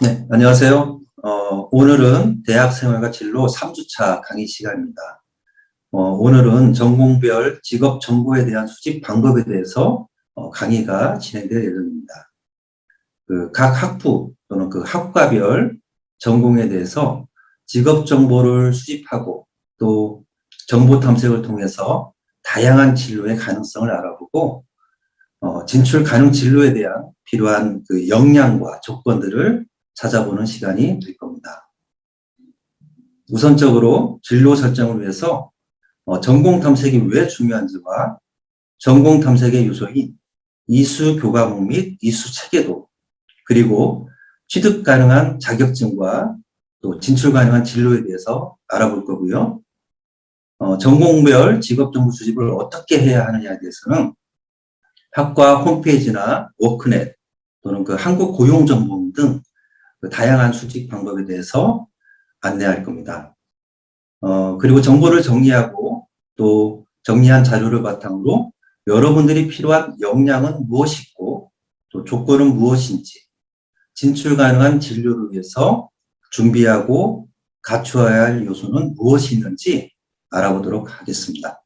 네, 안녕하세요. 오늘은 대학생활과 진로 3주차 강의 시간입니다. 오늘은 전공별 직업 정보에 대한 수집 방법에 대해서 강의가 진행될 예정입니다. 각 학부 또는 그 학과별 전공에 대해서 직업 정보를 수집하고 또 정보 탐색을 통해서 다양한 진로의 가능성을 알아보고 진출 가능 진로에 대한 필요한 그 역량과 조건들을 찾아보는 시간이 될 겁니다. 우선적으로 진로 설정을 위해서 전공 탐색이 왜 중요한지와 전공 탐색의 요소인 이수 교과목 및 이수 체계도, 그리고 취득 가능한 자격증과 또 진출 가능한 진로에 대해서 알아볼 거고요. 전공별 직업정보 수집을 어떻게 해야 하느냐에 대해서는 학과 홈페이지나 워크넷 또는 그 한국고용정보원 등 그 다양한 수집 방법에 대해서 안내할 겁니다. 그리고 정보를 정리하고 또 정리한 자료를 바탕으로 여러분들이 필요한 역량은 무엇이고 또 조건은 무엇인지, 진출 가능한 진로를 위해서 준비하고 갖추어야 할 요소는 무엇이 있는지 알아보도록 하겠습니다.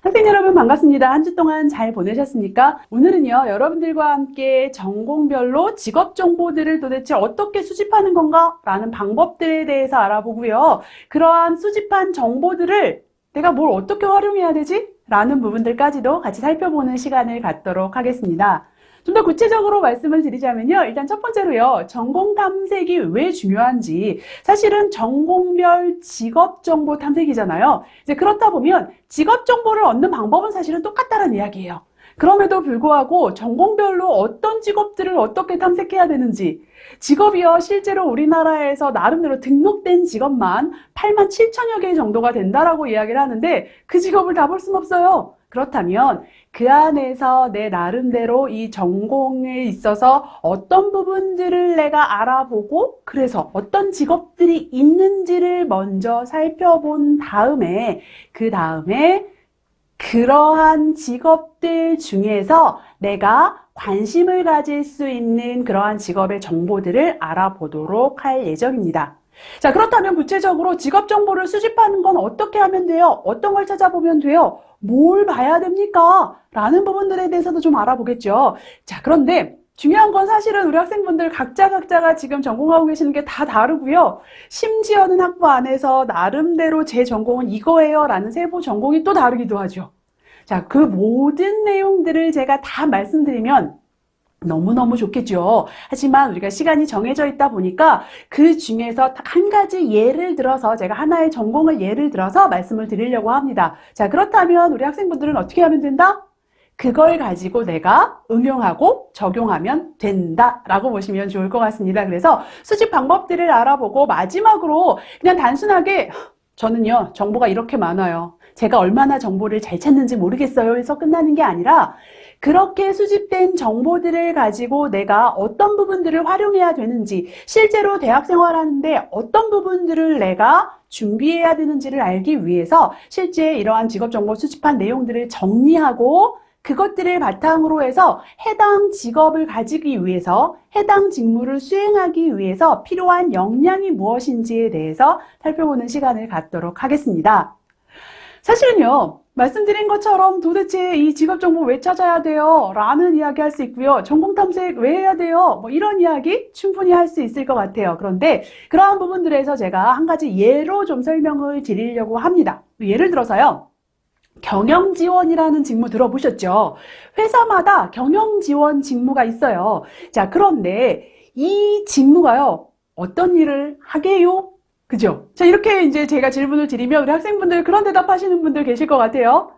학생 여러분 반갑습니다. 한 주 동안 잘 보내셨습니까? 오늘은요, 여러분들과 함께 전공별로 직업 정보들을 도대체 어떻게 수집하는 건가? 라는 방법들에 대해서 알아보고요. 그러한 수집한 정보들을 내가 뭘 어떻게 활용해야 되지? 라는 부분들까지도 같이 살펴보는 시간을 갖도록 하겠습니다. 좀 더 구체적으로 말씀을 드리자면요. 일단 첫 번째로요. 전공 탐색이 왜 중요한지. 사실은 전공별 직업 정보 탐색이잖아요. 이제 그렇다 보면 직업 정보를 얻는 방법은 사실은 똑같다는 이야기예요. 그럼에도 불구하고 전공별로 어떤 직업들을 어떻게 탐색해야 되는지, 직업이요, 실제로 우리나라에서 나름대로 등록된 직업만 8만 7천여 개 정도가 된다라고 이야기를 하는데 그 직업을 다 볼 수는 없어요. 그렇다면 그 안에서 내 나름대로 이 전공에 있어서 어떤 부분들을 내가 알아보고 그래서 어떤 직업들이 있는지를 먼저 살펴본 다음에 그 다음에 그러한 직업들 중에서 내가 관심을 가질 수 있는 그러한 직업의 정보들을 알아보도록 할 예정입니다. 자, 그렇다면 구체적으로 직업 정보를 수집하는 건 어떻게 하면 돼요? 어떤 걸 찾아보면 돼요? 뭘 봐야 됩니까? 라는 부분들에 대해서도 좀 알아보겠죠. 자, 그런데 중요한 건 사실은 우리 학생분들 각자가 지금 전공하고 계시는 게 다 다르고요. 심지어는 학부 안에서 나름대로 제 전공은 이거예요 라는 세부 전공이 또 다르기도 하죠. 자, 그 모든 내용들을 제가 다 말씀드리면 너무너무 좋겠죠. 하지만 우리가 시간이 정해져 있다 보니까 그 중에서 딱 한 가지 예를 들어서 제가 하나의 전공을 예를 들어서 말씀을 드리려고 합니다. 자, 그렇다면 우리 학생분들은 어떻게 하면 된다? 그걸 가지고 내가 응용하고 적용하면 된다라고 보시면 좋을 것 같습니다. 그래서 수집 방법들을 알아보고 마지막으로 그냥 단순하게 저는요, 정보가 이렇게 많아요. 제가 얼마나 정보를 잘 찾는지 모르겠어요 해서 끝나는 게 아니라 그렇게 수집된 정보들을 가지고 내가 어떤 부분들을 활용해야 되는지, 실제로 대학 생활하는데 어떤 부분들을 내가 준비해야 되는지를 알기 위해서 실제 이러한 직업 정보 수집한 내용들을 정리하고 그것들을 바탕으로 해서 해당 직업을 가지기 위해서 해당 직무를 수행하기 위해서 필요한 역량이 무엇인지에 대해서 살펴보는 시간을 갖도록 하겠습니다. 사실은요, 말씀드린 것처럼 도대체 이 직업 정보 왜 찾아야 돼요? 라는 이야기 할 수 있고요. 전공 탐색 왜 해야 돼요? 뭐 이런 이야기 충분히 할 수 있을 것 같아요. 그런데 그러한 부분들에서 제가 한 가지 예로 좀 설명을 드리려고 합니다. 예를 들어서요. 경영지원이라는 직무 들어보셨죠? 회사마다 경영지원 직무가 있어요. 자, 그런데 이 직무가요, 어떤 일을 하게요? 그죠? 자, 이렇게 이제 제가 질문을 드리면 우리 학생분들 그런 대답하시는 분들 계실 것 같아요.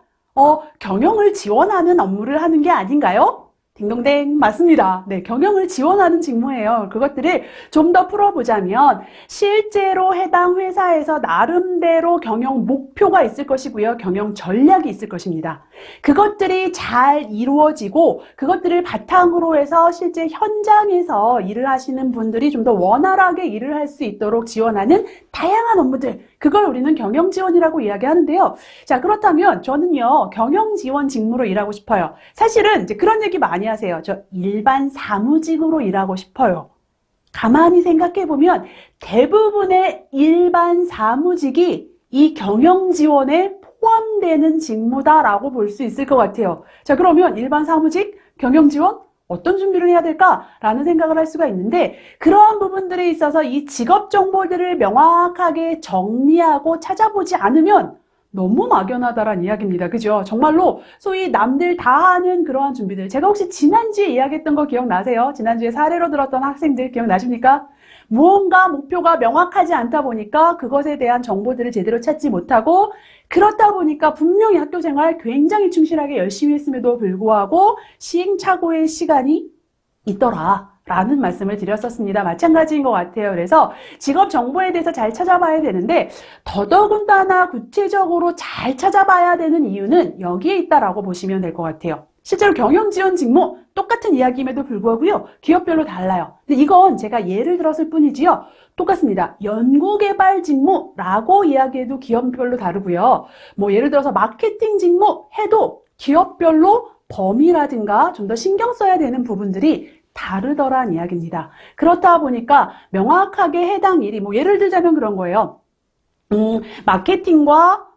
경영을 지원하는 업무를 하는 게 아닌가요? 딩동댕 맞습니다. 네, 경영을 지원하는 직무예요. 그것들을 좀 더 풀어보자면 실제로 해당 회사에서 나름대로 경영 목표가 있을 것이고요. 경영 전략이 있을 것입니다. 그것들이 잘 이루어지고 그것들을 바탕으로 해서 실제 현장에서 일을 하시는 분들이 좀 더 원활하게 일을 할 수 있도록 지원하는 다양한 업무들, 그걸 우리는 경영 지원이라고 이야기하는데요. 자, 그렇다면 저는요, 경영 지원 직무로 일하고 싶어요. 사실은 이제 그런 얘기 많이 하세요. 저 일반 사무직으로 일하고 싶어요. 가만히 생각해 보면 대부분의 일반 사무직이 이 경영 지원에 포함되는 직무다라고 볼 수 있을 것 같아요. 자, 그러면 일반 사무직, 경영 지원 어떤 준비를 해야 될까라는 생각을 할 수가 있는데, 그러한 부분들에 있어서 이 직업 정보들을 명확하게 정리하고 찾아보지 않으면 너무 막연하다라는 이야기입니다. 그죠? 정말로 소위 남들 다 하는 그러한 준비들. 제가 혹시 지난주에 이야기했던 거 기억나세요? 지난주에 사례로 들었던 학생들 기억나십니까? 무언가 목표가 명확하지 않다 보니까 그것에 대한 정보들을 제대로 찾지 못하고, 그렇다 보니까 분명히 학교 생활 굉장히 충실하게 열심히 했음에도 불구하고 시행착오의 시간이 있더라 라는 말씀을 드렸었습니다. 마찬가지인 것 같아요. 그래서 직업 정보에 대해서 잘 찾아봐야 되는데, 더더군다나 구체적으로 잘 찾아봐야 되는 이유는 여기에 있다라고 보시면 될 것 같아요. 실제로 경영 지원 직무 똑같은 이야기임에도 불구하고요, 기업별로 달라요. 근데 이건 제가 예를 들었을 뿐이지요, 똑같습니다. 연구개발 직무라고 이야기해도 기업별로 다르고요, 뭐 예를 들어서 마케팅 직무 해도 기업별로 범위라든가 좀 더 신경 써야 되는 부분들이 다르더란 이야기입니다. 그렇다 보니까 명확하게 해당 일이, 뭐 예를 들자면 그런 거예요. 마케팅과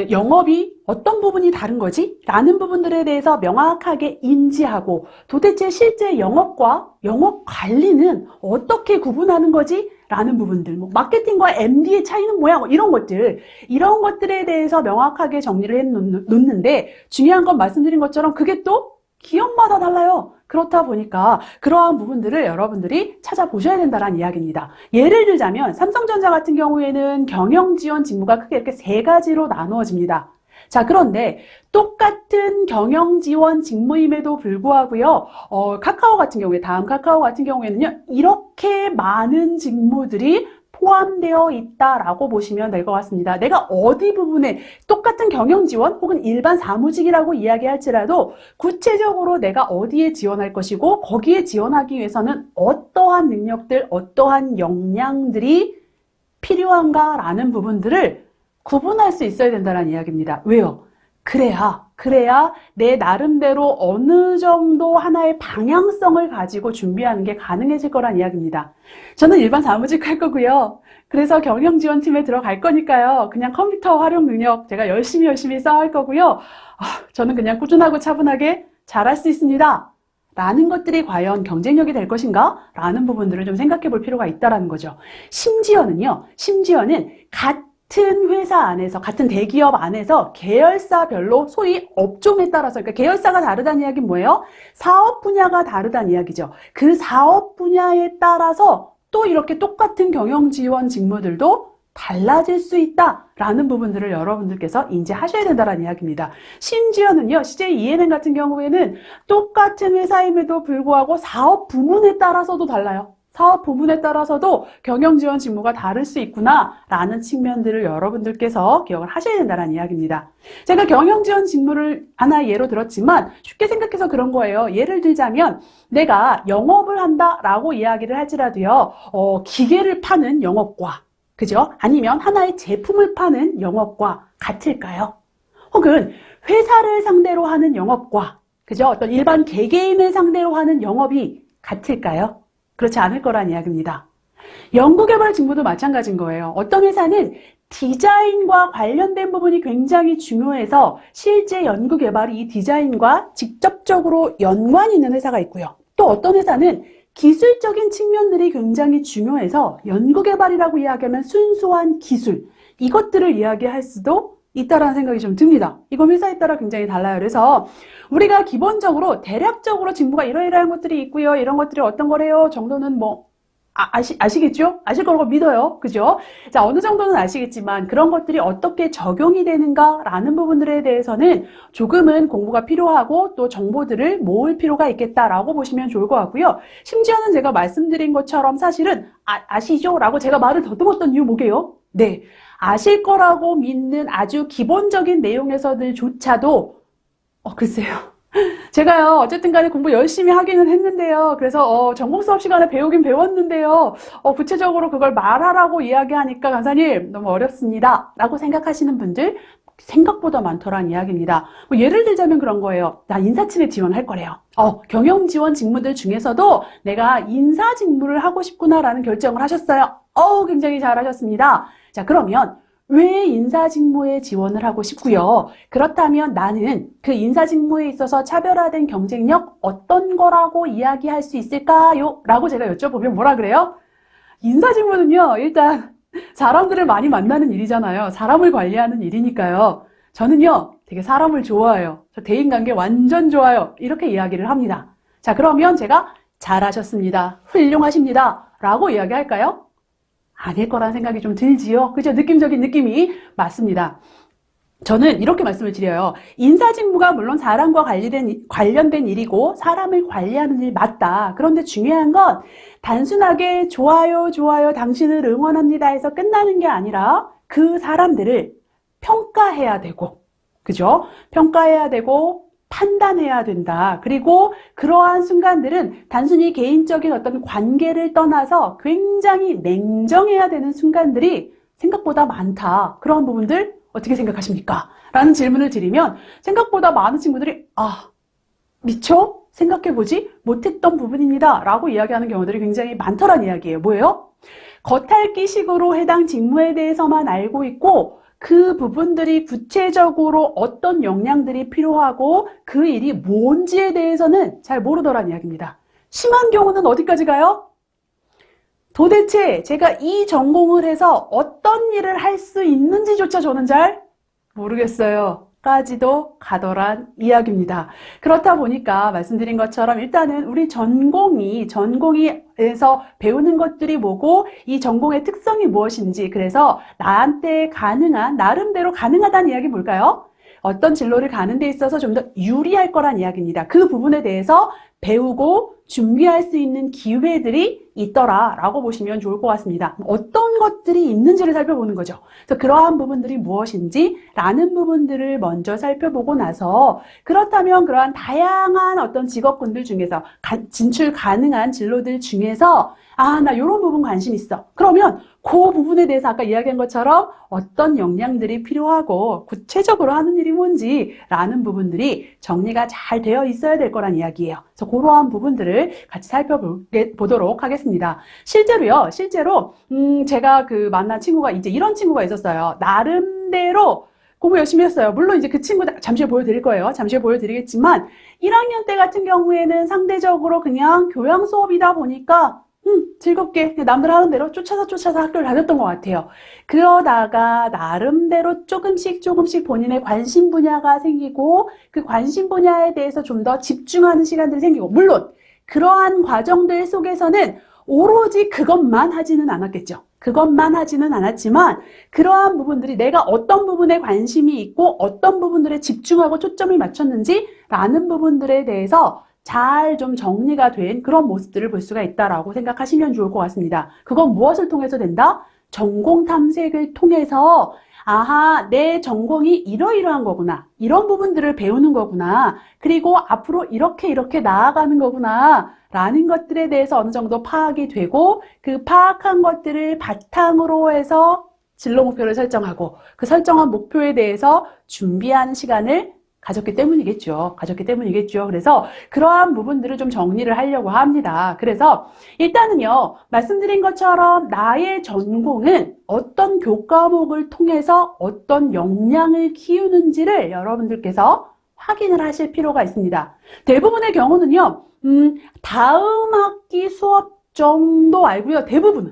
영업이 어떤 부분이 다른 거지? 라는 부분들에 대해서 명확하게 인지하고, 도대체 실제 영업과 영업 관리는 어떻게 구분하는 거지? 라는 부분들, 뭐 마케팅과 MD의 차이는 뭐야? 뭐 이런 것들에 대해서 명확하게 정리를 해 놓는데, 중요한 건 말씀드린 것처럼 그게 또 기업마다 달라요. 그렇다 보니까 그러한 부분들을 여러분들이 찾아보셔야 된다는 이야기입니다. 예를 들자면 삼성전자 같은 경우에는 경영 지원 직무가 크게 이렇게 세 가지로 나누어집니다. 자, 그런데 똑같은 경영 지원 직무임에도 불구하고요, 카카오 같은 경우에, 다음 카카오 같은 경우에는요, 이렇게 많은 직무들이 포함되어 있다라고 보시면 될 것 같습니다. 내가 어디 부분에 똑같은 경영 지원 혹은 일반 사무직이라고 이야기할지라도 구체적으로 내가 어디에 지원할 것이고, 거기에 지원하기 위해서는 어떠한 능력들, 어떠한 역량들이 필요한가라는 부분들을 구분할 수 있어야 된다는 이야기입니다. 왜요? 그래야 내 나름대로 어느 정도 하나의 방향성을 가지고 준비하는 게 가능해질 거란 이야기입니다. 저는 일반 사무직 할 거고요. 그래서 경영지원팀에 들어갈 거니까요, 그냥 컴퓨터 활용 능력 제가 열심히 쌓을 거고요. 저는 그냥 꾸준하고 차분하게 잘할 수 있습니다. 라는 것들이 과연 경쟁력이 될 것인가? 라는 부분들을 좀 생각해 볼 필요가 있다는 거죠. 심지어는 같은 회사 안에서, 같은 대기업 안에서 계열사별로, 소위 업종에 따라서, 그러니까 계열사가 다르다는 이야기는 뭐예요? 사업 분야가 다르다는 이야기죠. 그 사업 분야에 따라서 또 이렇게 똑같은 경영 지원 직무들도 달라질 수 있다라는 부분들을 여러분들께서 인지하셔야 된다는 이야기입니다. 심지어는요, CJ ENM 같은 경우에는 똑같은 회사임에도 불구하고 사업 부문에 따라서도 달라요. 사업 부문에 따라서도 경영 지원 직무가 다를 수 있구나라는 측면들을 여러분들께서 기억을 하셔야 된다는 이야기입니다. 제가 경영 지원 직무를 하나 예로 들었지만 쉽게 생각해서 그런 거예요. 예를 들자면 내가 영업을 한다라고 이야기를 할지라도요, 기계를 파는 영업과, 그죠? 아니면 하나의 제품을 파는 영업과 같을까요? 혹은 회사를 상대로 하는 영업과, 그죠? 어떤 일반 개개인을 상대로 하는 영업이 같을까요? 그렇지 않을 거란 이야기입니다. 연구개발 직무도 마찬가지인 거예요. 어떤 회사는 디자인과 관련된 부분이 굉장히 중요해서 실제 연구개발이 이 디자인과 직접적으로 연관이 있는 회사가 있고요. 또 어떤 회사는 기술적인 측면들이 굉장히 중요해서 연구개발이라고 이야기하면 순수한 기술, 이것들을 이야기할 수도 있다라는 생각이 좀 듭니다. 이건 회사에 따라 굉장히 달라요. 그래서 우리가 기본적으로 대략적으로 직무가 이러이러한 것들이 있고요, 이런 것들이 어떤 거래요 정도는 아시겠죠? 아실 거라고 믿어요. 그죠? 자, 어느 정도는 아시겠지만 그런 것들이 어떻게 적용이 되는가라는 부분들에 대해서는 조금은 공부가 필요하고 또 정보들을 모을 필요가 있겠다라고 보시면 좋을 것 같고요. 심지어는 제가 말씀드린 것처럼 사실은 아시죠? 라고 제가 말을 더듬었던 이유 뭐게요? 네, 아실 거라고 믿는 아주 기본적인 내용에서들조차도 글쎄요. 제가요, 어쨌든 간에 공부 열심히 하기는 했는데요. 그래서 전공 수업 시간에 배우긴 배웠는데요. 구체적으로 그걸 말하라고 이야기하니까 강사님 너무 어렵습니다 라고 생각하시는 분들 생각보다 많더란 이야기입니다. 뭐 예를 들자면 그런 거예요. 나 인사팀에 지원할 거래요. 경영 지원 직무들 중에서도 내가 인사 직무를 하고 싶구나라는 결정을 하셨어요. 굉장히 잘하셨습니다. 자, 그러면 왜 인사 직무에 지원을 하고 싶고요? 그렇다면 나는 그 인사 직무에 있어서 차별화된 경쟁력 어떤 거라고 이야기할 수 있을까요? 라고 제가 여쭤보면 뭐라 그래요? 인사 직무는요, 일단 사람들을 많이 만나는 일이잖아요. 사람을 관리하는 일이니까요. 저는요, 되게 사람을 좋아해요. 저 대인관계 완전 좋아요. 이렇게 이야기를 합니다. 자, 그러면 제가 잘하셨습니다. 훌륭하십니다. 라고 이야기할까요? 아닐 거란 생각이 좀 들지요. 그죠? 느낌적인 느낌이 맞습니다. 저는 이렇게 말씀을 드려요. 인사 직무가 물론 사람과 관련된 일이고 사람을 관리하는 일 맞다. 그런데 중요한 건 단순하게 좋아요, 좋아요, 당신을 응원합니다 해서 끝나는 게 아니라 그 사람들을 평가해야 되고, 그죠? 평가해야 되고, 판단해야 된다. 그리고 그러한 순간들은 단순히 개인적인 어떤 관계를 떠나서 굉장히 냉정해야 되는 순간들이 생각보다 많다. 그런 부분들 어떻게 생각하십니까? 라는 질문을 드리면 생각보다 많은 친구들이 미처 생각해보지 못했던 부분입니다. 라고 이야기하는 경우들이 굉장히 많더란 이야기예요. 뭐예요? 겉핥기식으로 해당 직무에 대해서만 알고 있고 그 부분들이 구체적으로 어떤 역량들이 필요하고 그 일이 뭔지에 대해서는 잘 모르더란 이야기입니다. 심한 경우는 어디까지 가요? 도대체 제가 이 전공을 해서 어떤 일을 할 수 있는지조차 저는 잘 모르겠어요. 까지도 가더란 이야기입니다. 그렇다 보니까 말씀드린 것처럼 일단은 우리 전공에서 배우는 것들이 뭐고 이 전공의 특성이 무엇인지, 그래서 나한테 나름대로 가능하다는 이야기 뭘까요? 어떤 진로를 가는 데 있어서 좀 더 유리할 거란 이야기입니다. 그 부분에 대해서 배우고 준비할 수 있는 기회들이 있더라라고 보시면 좋을 것 같습니다. 어떤 것들이 있는지를 살펴보는 거죠. 그래서 그러한 부분들이 무엇인지라는 부분들을 먼저 살펴보고 나서 그렇다면 그러한 다양한 어떤 직업군들 중에서 진출 가능한 진로들 중에서 나 이런 부분 관심 있어. 그러면 그 부분에 대해서 아까 이야기한 것처럼 어떤 역량들이 필요하고 구체적으로 하는 일이 뭔지라는 부분들이 정리가 잘 되어 있어야 될 거란 이야기예요. 그래서 그러한 부분들을 같이 살펴보도록 하겠습니다. 실제로 제가 만난 친구가 이제 이런 친구가 있었어요. 나름대로 공부 열심히 했어요. 물론 이제 그 친구 잠시 후에 보여드릴 거예요. 잠시 후에 보여드리겠지만 1학년 때 같은 경우에는 상대적으로 그냥 교양 수업이다 보니까 즐겁게 남들 하는 대로 쫓아서 학교를 다녔던 것 같아요. 그러다가 나름대로 조금씩 본인의 관심 분야가 생기고 그 관심 분야에 대해서 좀 더 집중하는 시간들이 생기고, 물론 그러한 과정들 속에서는 오로지 그것만 하지는 않았겠죠. 그것만 하지는 않았지만 그러한 부분들이 내가 어떤 부분에 관심이 있고 어떤 부분들에 집중하고 초점을 맞췄는지라는 부분들에 대해서 잘 좀 정리가 된 그런 모습들을 볼 수가 있다라고 생각하시면 좋을 것 같습니다. 그건 무엇을 통해서 된다? 전공 탐색을 통해서 내 전공이 이러이러한 거구나. 이런 부분들을 배우는 거구나. 그리고 앞으로 이렇게 나아가는 거구나. 라는 것들에 대해서 어느 정도 파악이 되고 그 파악한 것들을 바탕으로 해서 진로 목표를 설정하고 그 설정한 목표에 대해서 준비하는 시간을 가졌기 때문이겠죠. 그래서 그러한 부분들을 좀 정리를 하려고 합니다. 그래서 일단은요, 말씀드린 것처럼 나의 전공은 어떤 교과목을 통해서 어떤 역량을 키우는지를 여러분들께서 확인을 하실 필요가 있습니다. 대부분의 경우는요, 다음 학기 수업 정도 알고요.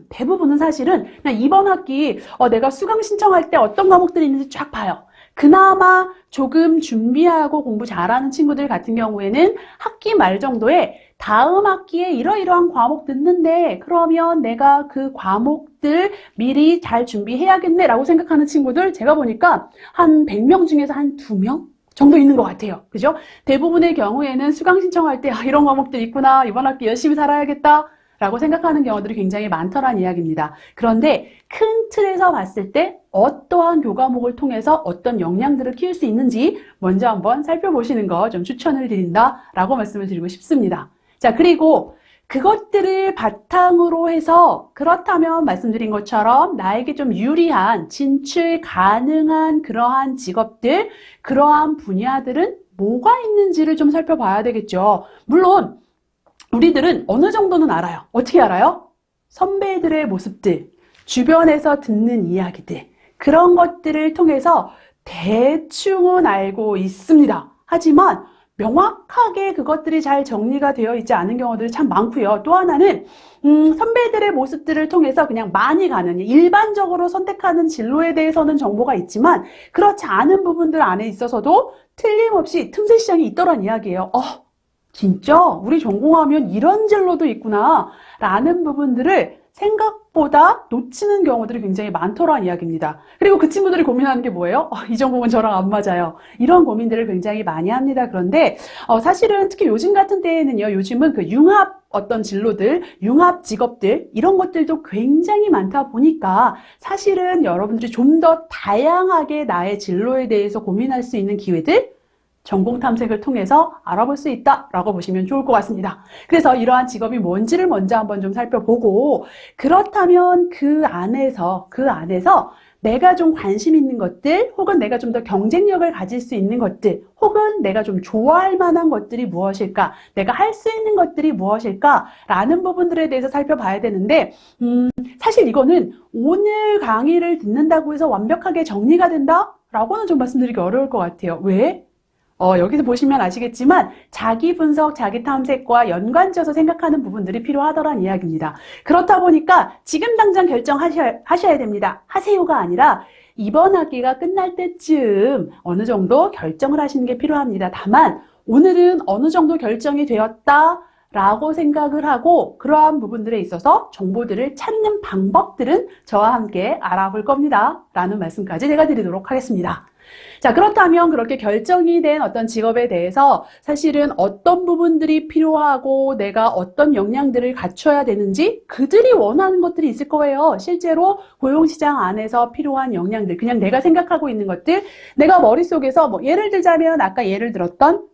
대부분은 사실은 그냥 이번 학기 내가 수강 신청할 때 어떤 과목들이 있는지 쫙 봐요. 그나마 조금 준비하고 공부 잘하는 친구들 같은 경우에는 학기 말 정도에 다음 학기에 이러이러한 과목 듣는데 그러면 내가 그 과목들 미리 잘 준비해야겠네 라고 생각하는 친구들 제가 보니까 한 100명 중에서 한 2명 정도 있는 것 같아요. 그죠? 대부분의 경우에는 수강 신청할 때 이런 과목들 있구나. 이번 학기 열심히 살아야겠다. 라고 생각하는 경우들이 굉장히 많더란 이야기입니다. 그런데 큰 틀에서 봤을 때 어떠한 교과목을 통해서 어떤 역량들을 키울 수 있는지 먼저 한번 살펴보시는 거 좀 추천을 드린다라고 말씀을 드리고 싶습니다. 자, 그리고 그것들을 바탕으로 해서 그렇다면 말씀드린 것처럼 나에게 좀 유리한 진출 가능한 그러한 직업들, 그러한 분야들은 뭐가 있는지를 좀 살펴봐야 되겠죠. 물론 우리들은 어느 정도는 알아요. 어떻게 알아요? 선배들의 모습들, 주변에서 듣는 이야기들, 그런 것들을 통해서 대충은 알고 있습니다. 하지만 명확하게 그것들이 잘 정리가 되어 있지 않은 경우들이 참 많고요. 또 하나는 선배들의 모습들을 통해서 그냥 많이 가는 일반적으로 선택하는 진로에 대해서는 정보가 있지만 그렇지 않은 부분들 안에 있어서도 틀림없이 틈새 시장이 있더란 이야기예요. 진짜 우리 전공하면 이런 진로도 있구나 라는 부분들을 생각보다 놓치는 경우들이 굉장히 많더란 이야기입니다. 그리고 그 친구들이 고민하는 게 뭐예요? 이 전공은 저랑 안 맞아요. 이런 고민들을 굉장히 많이 합니다. 그런데 사실은 특히 요즘 같은 때에는요. 요즘은 그 융합 어떤 진로들, 융합 직업들 이런 것들도 굉장히 많다 보니까 사실은 여러분들이 좀 더 다양하게 나의 진로에 대해서 고민할 수 있는 기회들 전공 탐색을 통해서 알아볼 수 있다라고 보시면 좋을 것 같습니다. 그래서 이러한 직업이 뭔지를 먼저 한번 좀 살펴보고 그렇다면 그 안에서 내가 좀 관심 있는 것들 혹은 내가 좀 더 경쟁력을 가질 수 있는 것들 혹은 내가 좀 좋아할 만한 것들이 무엇일까 내가 할 수 있는 것들이 무엇일까 라는 부분들에 대해서 살펴봐야 되는데 사실 이거는 오늘 강의를 듣는다고 해서 완벽하게 정리가 된다? 라고는 좀 말씀드리기 어려울 것 같아요. 왜? 여기서 보시면 아시겠지만 자기 분석, 자기 탐색과 연관지어서 생각하는 부분들이 필요하더란 이야기입니다. 그렇다 보니까 지금 당장 결정하셔야 됩니다. 하세요가 아니라 이번 학기가 끝날 때쯤 어느 정도 결정을 하시는 게 필요합니다. 다만 오늘은 어느 정도 결정이 되었다 라고 생각을 하고 그러한 부분들에 있어서 정보들을 찾는 방법들은 저와 함께 알아볼 겁니다. 라는 말씀까지 제가 드리도록 하겠습니다. 자, 그렇다면 그렇게 결정이 된 어떤 직업에 대해서 사실은 어떤 부분들이 필요하고 내가 어떤 역량들을 갖춰야 되는지 그들이 원하는 것들이 있을 거예요. 실제로 고용시장 안에서 필요한 역량들, 그냥 내가 생각하고 있는 것들, 내가 머릿속에서 예를 들자면 아까 예를 들었던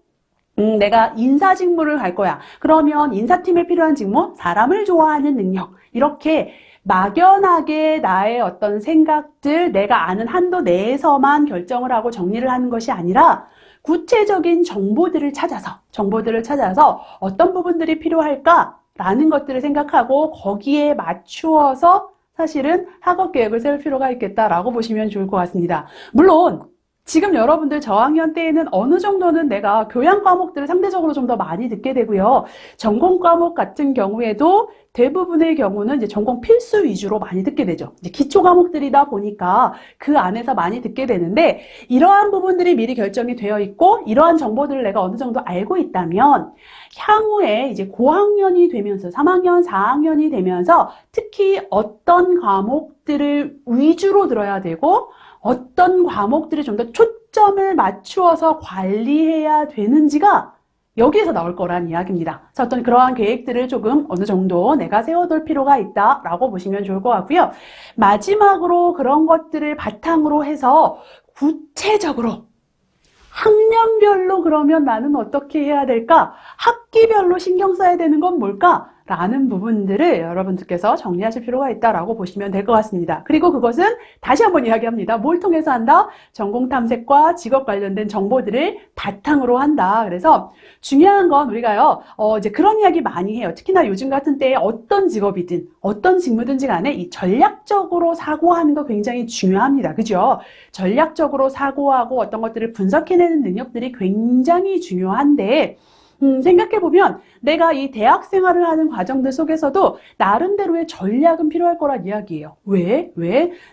내가 인사 직무를 갈 거야. 그러면 인사팀에 필요한 직무, 사람을 좋아하는 능력, 이렇게 막연하게 나의 어떤 생각들, 내가 아는 한도 내에서만 결정을 하고 정리를 하는 것이 아니라 구체적인 정보들을 찾아서 어떤 부분들이 필요할까라는 것들을 생각하고 거기에 맞추어서 사실은 학업 계획을 세울 필요가 있겠다라고 보시면 좋을 것 같습니다. 물론 지금 여러분들 저학년 때에는 어느 정도는 내가 교양 과목들을 상대적으로 좀 더 많이 듣게 되고요. 전공 과목 같은 경우에도 대부분의 경우는 이제 전공 필수 위주로 많이 듣게 되죠. 이제 기초 과목들이다 보니까 그 안에서 많이 듣게 되는데 이러한 부분들이 미리 결정이 되어 있고 이러한 정보들을 내가 어느 정도 알고 있다면 향후에 이제 고학년이 되면서 3학년, 4학년이 되면서 특히 어떤 과목들을 위주로 들어야 되고 어떤 과목들이 좀 더 초점을 맞추어서 관리해야 되는지가 여기에서 나올 거란 이야기입니다. 그래서 어떤 그러한 계획들을 조금 어느 정도 내가 세워둘 필요가 있다라고 보시면 좋을 것 같고요. 마지막으로 그런 것들을 바탕으로 해서 구체적으로 학년별로 그러면 나는 어떻게 해야 될까? 학기별로 신경 써야 되는 건 뭘까? 라는 부분들을 여러분들께서 정리하실 필요가 있다라고 보시면 될 것 같습니다. 그리고 그것은 다시 한번 이야기합니다. 뭘 통해서 한다? 전공 탐색과 직업 관련된 정보들을 바탕으로 한다. 그래서 중요한 건 우리가요, 이제 그런 이야기 많이 해요. 특히나 요즘 같은 때에 어떤 직업이든 어떤 직무든지 간에 이 전략적으로 사고하는 거 굉장히 중요합니다. 그죠? 전략적으로 사고하고 어떤 것들을 분석해내는 능력들이 굉장히 중요한데 생각해보면 내가 이 대학 생활을 하는 과정들 속에서도 나름대로의 전략은 필요할 거란 이야기예요. 왜?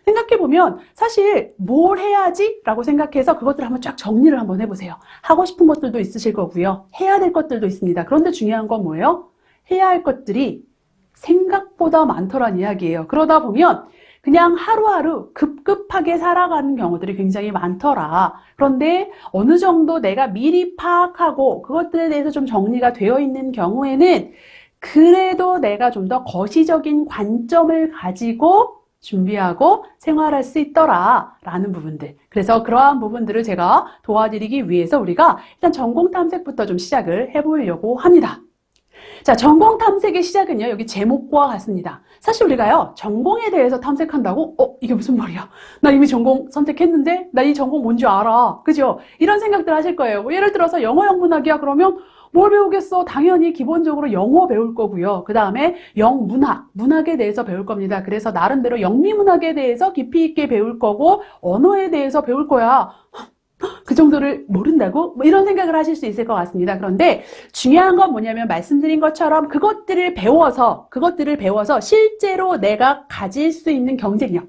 생각해보면 사실 뭘 해야지? 라고 생각해서 그것들을 한번 쫙 정리를 한번 해보세요. 하고 싶은 것들도 있으실 거고요. 해야 될 것들도 있습니다. 그런데 중요한 건 뭐예요? 해야 할 것들이 생각보다 많더란 이야기예요. 그러다 보면 그냥 하루하루 급급하게 살아가는 경우들이 굉장히 많더라. 그런데 어느 정도 내가 미리 파악하고 그것들에 대해서 좀 정리가 되어 있는 경우에는 그래도 내가 좀 더 거시적인 관점을 가지고 준비하고 생활할 수 있더라라는 부분들. 그래서 그러한 부분들을 제가 도와드리기 위해서 우리가 일단 전공 탐색부터 좀 시작을 해보려고 합니다. 자, 전공 탐색의 시작은요, 여기 제목과 같습니다. 사실 우리가요, 전공에 대해서 탐색한다고? 이게 무슨 말이야? 나 이미 전공 선택했는데? 나 이 전공 뭔지 알아. 그죠? 이런 생각들 하실 거예요. 뭐 예를 들어서 영어 영문학이야? 그러면 뭘 배우겠어? 당연히 기본적으로 영어 배울 거고요. 그 다음에 문학에 대해서 배울 겁니다. 그래서 나름대로 영미문학에 대해서 깊이 있게 배울 거고, 언어에 대해서 배울 거야. 그 정도를 모른다고? 뭐 이런 생각을 하실 수 있을 것 같습니다. 그런데 중요한 건 뭐냐면 말씀드린 것처럼 그것들을 배워서 실제로 내가 가질 수 있는 경쟁력,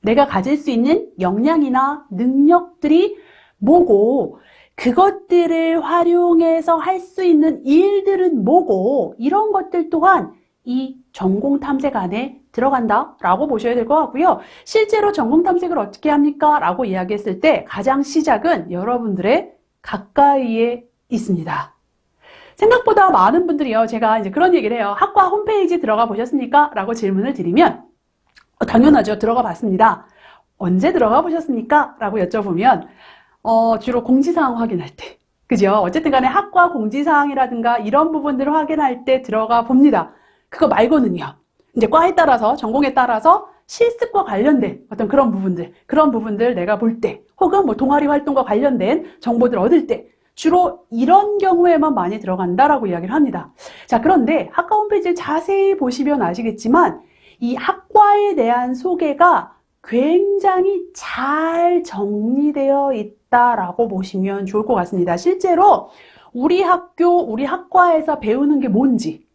내가 가질 수 있는 역량이나 능력들이 뭐고, 그것들을 활용해서 할 수 있는 일들은 뭐고, 이런 것들 또한 이 전공 탐색 안에 들어간다라고 보셔야 될 것 같고요. 실제로 전공 탐색을 어떻게 합니까? 라고 이야기했을 때 가장 시작은 여러분들의 가까이에 있습니다. 생각보다 많은 분들이요, 제가 이제 그런 얘기를 해요. 학과 홈페이지 들어가 보셨습니까? 라고 질문을 드리면 당연하죠. 들어가 봤습니다. 언제 들어가 보셨습니까? 라고 여쭤보면 주로 공지사항 확인할 때, 그죠? 어쨌든 간에 학과 공지사항이라든가 이런 부분들을 확인할 때 들어가 봅니다. 그거 말고는요, 이제 과에 따라서, 전공에 따라서 실습과 관련된 어떤 그런 부분들 내가 볼 때, 혹은 뭐 동아리 활동과 관련된 정보들 얻을 때, 주로 이런 경우에만 많이 들어간다라고 이야기를 합니다. 자, 그런데 학과 홈페이지를 자세히 보시면 아시겠지만, 이 학과에 대한 소개가 굉장히 잘 정리되어 있다라고 보시면 좋을 것 같습니다. 실제로 우리 학과에서 배우는 게 뭔지,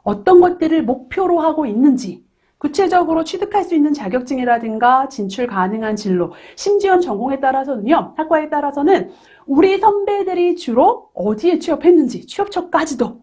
어떤 것들을 목표로 하고 있는지, 구체적으로 취득할 수 있는 자격증이라든가 진출 가능한 진로, 심지어 전공에 따라서는요, 학과에 따라서는 우리 선배들이 주로 어디에 취업했는지, 취업처까지도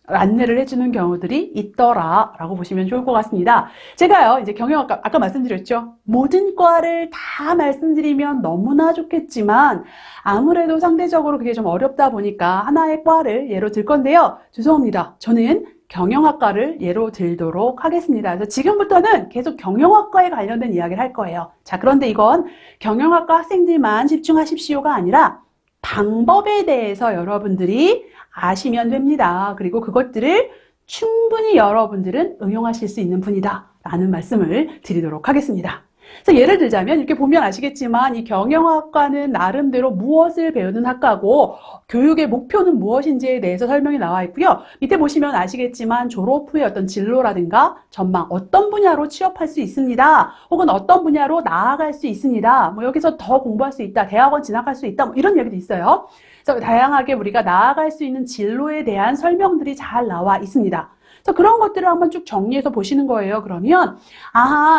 안내를 해주는 경우들이 있더라라고 보시면 좋을 것 같습니다. 제가요, 이제 경영학과, 아까 말씀드렸죠. 모든 과를 다 말씀드리면 너무나 좋겠지만, 아무래도 상대적으로 그게 좀 어렵다 보니까 하나의 과를 예로 들 건데요. 죄송합니다. 저는 경영학과를 예로 들도록 하겠습니다. 그래서 지금부터는 계속 경영학과에 관련된 이야기를 할 거예요. 자, 그런데 이건 경영학과 학생들만 집중하십시오가 아니라 방법에 대해서 여러분들이 아시면 됩니다. 그리고 그것들을 충분히 여러분들은 응용하실 수 있는 분이다 라는 말씀을 드리도록 하겠습니다. 그래서 예를 들자면 이렇게 보면 아시겠지만 이 경영학과는 나름대로 무엇을 배우는 학과고 교육의 목표는 무엇인지에 대해서 설명이 나와 있고요. 밑에 보시면 아시겠지만 졸업 후에 어떤 진로라든가 전망, 어떤 분야로 취업할 수 있습니다. 혹은 어떤 분야로 나아갈 수 있습니다. 뭐 여기서 더 공부할 수 있다. 대학원 진학할 수 있다. 뭐 이런 얘기도 있어요. 그래서 다양하게 우리가 나아갈 수 있는 진로에 대한 설명들이 잘 나와 있습니다. 그래서 그런 것들을 한번 쭉 정리해서 보시는 거예요. 그러면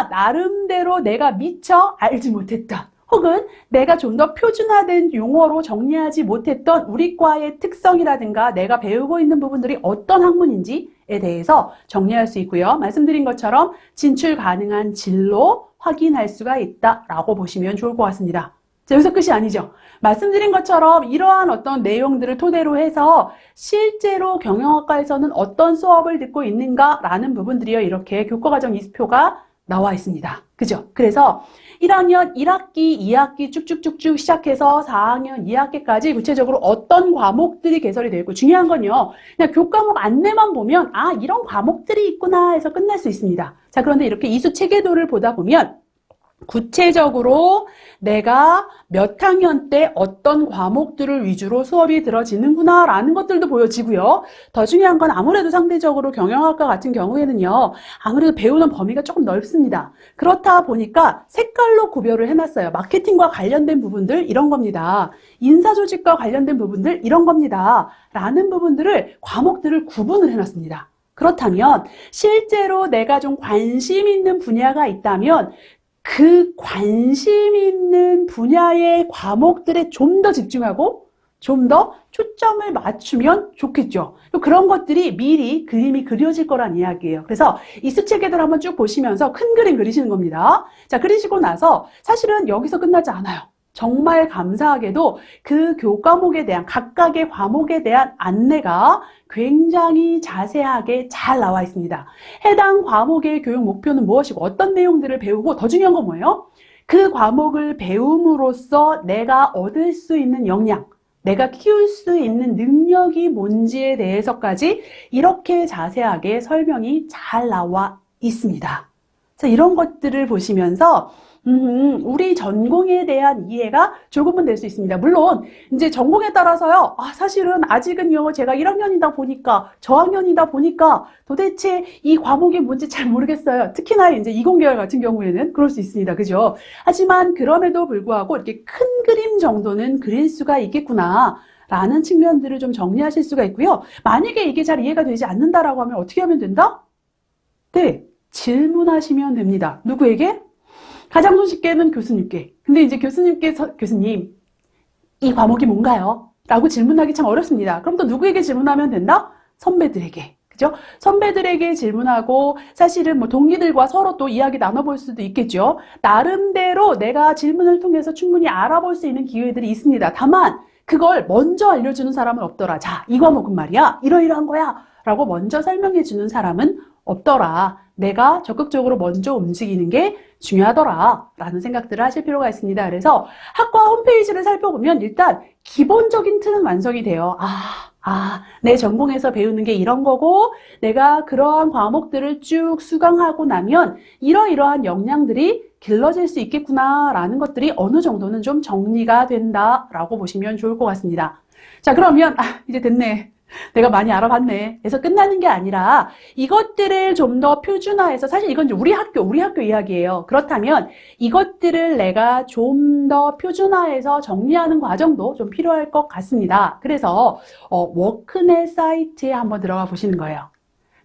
나름대로 내가 미처 알지 못했다. 혹은 내가 좀 더 표준화된 용어로 정리하지 못했던 우리 과의 특성이라든가 내가 배우고 있는 부분들이 어떤 학문인지에 대해서 정리할 수 있고요. 말씀드린 것처럼 진출 가능한 진로 확인할 수가 있다라고 보시면 좋을 것 같습니다. 자, 여기서 끝이 아니죠. 말씀드린 것처럼 이러한 어떤 내용들을 토대로 해서 실제로 경영학과에서는 어떤 수업을 듣고 있는가라는 부분들이요. 이렇게 교과과정 이수표가 나와 있습니다. 그죠? 그래서 1학년 1학기, 2학기 쭉쭉쭉쭉 시작해서 4학년 2학기까지 구체적으로 어떤 과목들이 개설이 되어 있고 중요한 건요. 그냥 교과목 안내만 보면 이런 과목들이 있구나 해서 끝날 수 있습니다. 자, 그런데 이렇게 이수 체계도를 보다 보면 구체적으로 내가 몇 학년 때 어떤 과목들을 위주로 수업이 들어지는구나 라는 것들도 보여지고요. 더 중요한 건 아무래도 상대적으로 경영학과 같은 경우에는요. 아무래도 배우는 범위가 조금 넓습니다. 그렇다 보니까 색깔로 구별을 해놨어요. 마케팅과 관련된 부분들 이런 겁니다. 인사조직과 관련된 부분들 이런 겁니다. 라는 부분들을 과목들을 구분을 해놨습니다. 그렇다면 실제로 내가 좀 관심 있는 분야가 있다면 그 관심 있는 분야의 과목들에 좀 더 집중하고 좀 더 초점을 맞추면 좋겠죠. 그런 것들이 미리 그림이 그려질 거란 이야기예요. 그래서 이 수체계들 한번 쭉 보시면서 큰 그림 그리시는 겁니다. 자, 그리시고 나서 사실은 여기서 끝나지 않아요. 정말 감사하게도 그 교과목에 대한 각각의 과목에 대한 안내가 굉장히 자세하게 잘 나와 있습니다. 해당 과목의 교육 목표는 무엇이고 어떤 내용들을 배우고 더 중요한 건 뭐예요? 그 과목을 배움으로써 내가 얻을 수 있는 역량, 내가 키울 수 있는 능력이 뭔지에 대해서까지 이렇게 자세하게 설명이 잘 나와 있습니다. 자, 이런 것들을 보시면서 우리 전공에 대한 이해가 조금은 될 수 있습니다. 물론 이제 전공에 따라서요. 사실은 아직은요. 제가 1학년이다 보니까 저학년이다 보니까 도대체 이 과목이 뭔지 잘 모르겠어요. 특히나 이제 이공계열 같은 경우에는 그럴 수 있습니다. 그죠? 하지만 그럼에도 불구하고 이렇게 큰 그림 정도는 그릴 수가 있겠구나. 라는 측면들을 좀 정리하실 수가 있고요. 만약에 이게 잘 이해가 되지 않는다라고 하면 어떻게 하면 된다? 네, 질문하시면 됩니다. 누구에게? 가장 손쉽게는 교수님께. 근데 이제 교수님께서, 교수님, 이 과목이 뭔가요? 라고 질문하기 참 어렵습니다. 그럼 또 누구에게 질문하면 된다? 선배들에게. 그죠? 선배들에게 질문하고, 사실은 뭐 동기들과 서로 또 이야기 나눠볼 수도 있겠죠. 나름대로 내가 질문을 통해서 충분히 알아볼 수 있는 기회들이 있습니다. 다만, 그걸 먼저 알려주는 사람은 없더라. 자, 이 과목은 말이야. 이러이러한 거야. 라고 먼저 설명해주는 사람은 없더라. 내가 적극적으로 먼저 움직이는 게 중요하더라. 라는 생각들을 하실 필요가 있습니다. 그래서 학과 홈페이지를 살펴보면 일단 기본적인 틀은 완성이 돼요. 내 전공에서 배우는 게 이런 거고 내가 그러한 과목들을 쭉 수강하고 나면 이러이러한 역량들이 길러질 수 있겠구나 라는 것들이 어느 정도는 좀 정리가 된다라고 보시면 좋을 것 같습니다. 자, 그러면 이제 됐네. 내가 많이 알아봤네. 그래서 끝나는 게 아니라 이것들을 좀 더 표준화해서 사실 이건 이제 우리 학교 이야기예요. 그렇다면 이것들을 내가 좀 더 표준화해서 정리하는 과정도 좀 필요할 것 같습니다. 그래서 워크넷 사이트에 한번 들어가 보시는 거예요.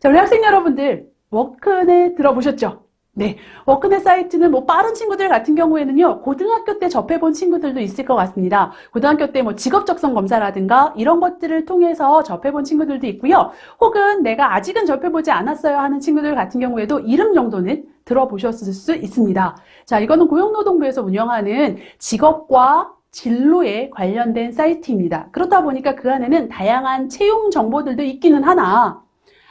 자, 우리 학생 여러분들 워크넷 들어보셨죠? 네, 워크넷 사이트는 뭐 빠른 친구들 같은 경우에는요, 고등학교 때 접해본 친구들도 있을 것 같습니다. 고등학교 때 뭐 직업 적성 검사라든가 이런 것들을 통해서 접해본 친구들도 있고요. 혹은 내가 아직은 접해보지 않았어요 하는 친구들 같은 경우에도 이름 정도는 들어보셨을 수 있습니다. 자, 이거는 고용노동부에서 운영하는 직업과 진로에 관련된 사이트입니다. 그렇다 보니까 그 안에는 다양한 채용 정보들도 있기는 하나